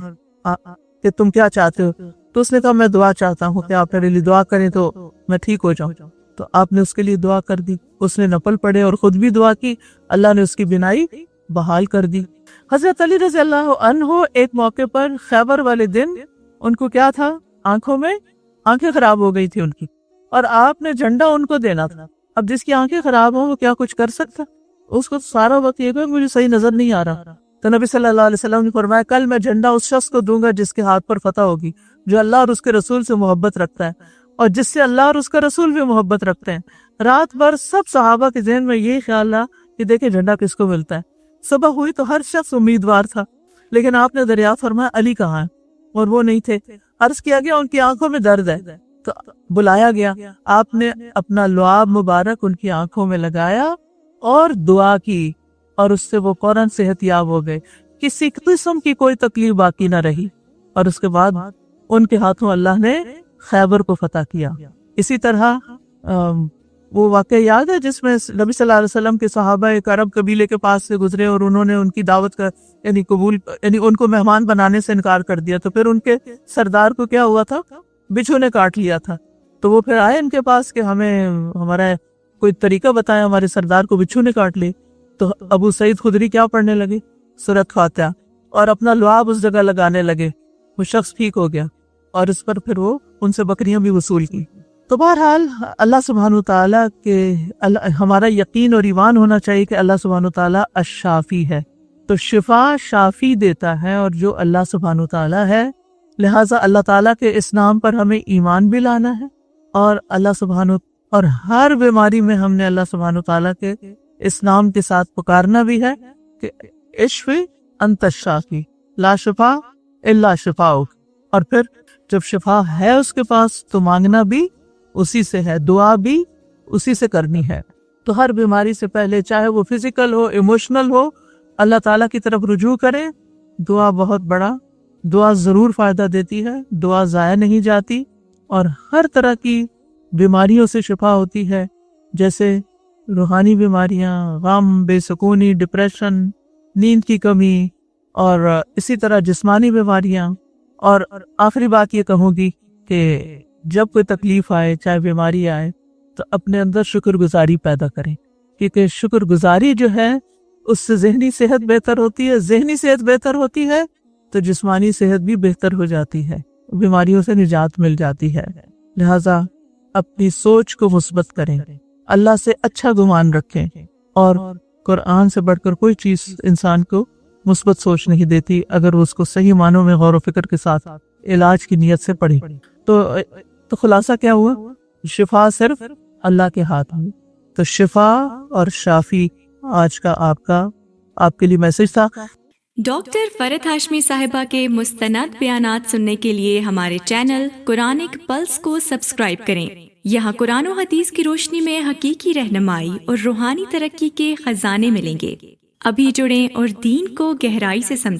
کہ تم کیا چاہتے ہو؟ تو اس نے کہا میں دعا چاہتا ہوں کہ آپ میرے لیے دعا کریں تو میں ٹھیک ہو جاؤں۔ تو آپ نے اس کے لیے دعا کر دی، اس نے نفل پڑھے اور خود بھی دعا کی، اللہ نے اس کی بینائی بحال کر دی۔ حضرت علی رضی اللہ عنہ ایک موقع پر خیبر والے دن ان کو کیا تھا؟ آنکھیں خراب ہو گئی تھی ان کی، اور آپ نے جھنڈا ان کو دینا تھا۔ اب جس کی آنکھیں خراب ہوں وہ کیا کچھ کر سکتا؟ اس کو سارا وقت یہ کہ مجھے صحیح نظر نہیں آ رہا۔ تو نبی صلی اللہ علیہ وسلم نے فرمایا کل میں جھنڈا اس شخص کو دوں گا جس کے ہاتھ پر فتح ہوگی، جو اللہ اور اس کے رسول سے محبت رکھتا ہے اور جس سے اللہ اور اس کا رسول بھی محبت رکھتے ہیں۔ رات بھر سب صحابہ کے ذہن میں یہی خیال رہا کہ دیکھیں جھنڈا کس کو ملتا ہے۔ صبح ہوئی تو ہر شخص امیدوار تھا، لیکن آپ نے دریافت فرمایا علی کہاں ہے؟ اور وہ نہیں تھے۔ عرض کیا گیا ان کی آنکھوں میں درد ہے، تو بلایا گیا، آپ نے اپنا لعاب مبارک ان کی آنکھوں میں لگایا اور دعا کی اور اس سے وہ فوراً صحت یاب ہو گئے، کسی قسم کی کوئی تکلیف باقی نہ رہی، اور اس کے بعد ان کے ہاتھوں اللہ نے خیبر کو فتح کیا۔ اسی طرح وہ واقعہ یاد ہے جس میں نبی صلی اللہ علیہ وسلم کے صحابہ ایک عرب قبیلے کے پاس سے گزرے اور انہوں نے ان کی دعوت کا یعنی ان کو مہمان بنانے سے انکار کر دیا، تو پھر ان کے سردار کو کیا ہوا تھا؟ بچھو نے کاٹ لیا تھا۔ تو وہ پھر آئے ان کے پاس کہ ہمارا کوئی طریقہ بتائیں، ہمارے سردار کو بچھو نے کاٹ لی۔ تو ابو سعید خدری کیا پڑھنے لگے؟ سورۃ فاتحہ، اور اپنا لعاب اس جگہ لگانے لگے، وہ شخص ٹھیک ہو گیا، اور اس پر پھر وہ ان سے بکریاں بھی وصول کی۔ تو بہرحال اللہ سبحانہ وتعالیٰ کے ہمارا یقین اور ایمان ہونا چاہیے کہ اللہ سبحانہ وتعالیٰ الشافی ہے، تو شفا شافی دیتا ہے اور جو اللہ سبحانہ وتعالیٰ ہے، لہٰذا اللہ تعالیٰ کے اس نام پر ہمیں ایمان بھی لانا ہے، اور اللہ سبحانہ اور ہر بیماری میں ہم نے اللہ سبحانہ وتعالیٰ کے اس نام کے ساتھ پکارنا بھی ہے کہ اشفی انت الشافی لا شفا الا شفاؤک، اور پھر جب شفا ہے اس کے پاس تو مانگنا بھی اسی سے ہے، دعا بھی اسی سے کرنی ہے۔ تو ہر بیماری سے پہلے چاہے وہ فزیکل ہو ایموشنل ہو، اللہ تعالیٰ کی طرف رجوع کریں۔ دعا بہت بڑا، دعا ضرور فائدہ دیتی ہے، دعا ضائع نہیں جاتی، اور ہر طرح کی بیماریوں سے شفا ہوتی ہے، جیسے روحانی بیماریاں، غم، بے سکونی، ڈپریشن، نیند کی کمی، اور اسی طرح جسمانی بیماریاں۔ اور آخری بات یہ کہوں گی کہ جب کوئی تکلیف آئے، چاہے بیماری آئے، تو اپنے اندر شکر گزاری پیدا کریں، کیونکہ شکر گزاری جو ہے اس سے ذہنی صحت بہتر ہوتی ہے، ذہنی صحت بہتر ہوتی ہے تو جسمانی صحت بھی بہتر ہو جاتی ہے، بیماریوں سے نجات مل جاتی ہے۔ لہٰذا اپنی سوچ کو مثبت کریں، اللہ سے اچھا گمان رکھیں، اور قرآن سے بڑھ کر کوئی چیز انسان کو مثبت سوچ نہیں دیتی اگر وہ اس کو صحیح معنوں میں غور و فکر کے ساتھ علاج کی نیت سے پڑھے۔ تو خلاصہ کیا ہوا؟ شفا صرف اللہ کے ہاتھ میں۔ تو شفا اور شافی آج کا آپ کے لیے میسج تھا۔ ڈاکٹر فرحت ہاشمی صاحبہ کے مستند بیانات سننے کے لیے ہمارے چینل قرآنک پلس کو سبسکرائب کریں۔ یہاں قرآن و حدیث کی روشنی میں حقیقی رہنمائی اور روحانی ترقی کے خزانے ملیں گے۔ ابھی جڑیں اور دین کو گہرائی سے سمجھیں۔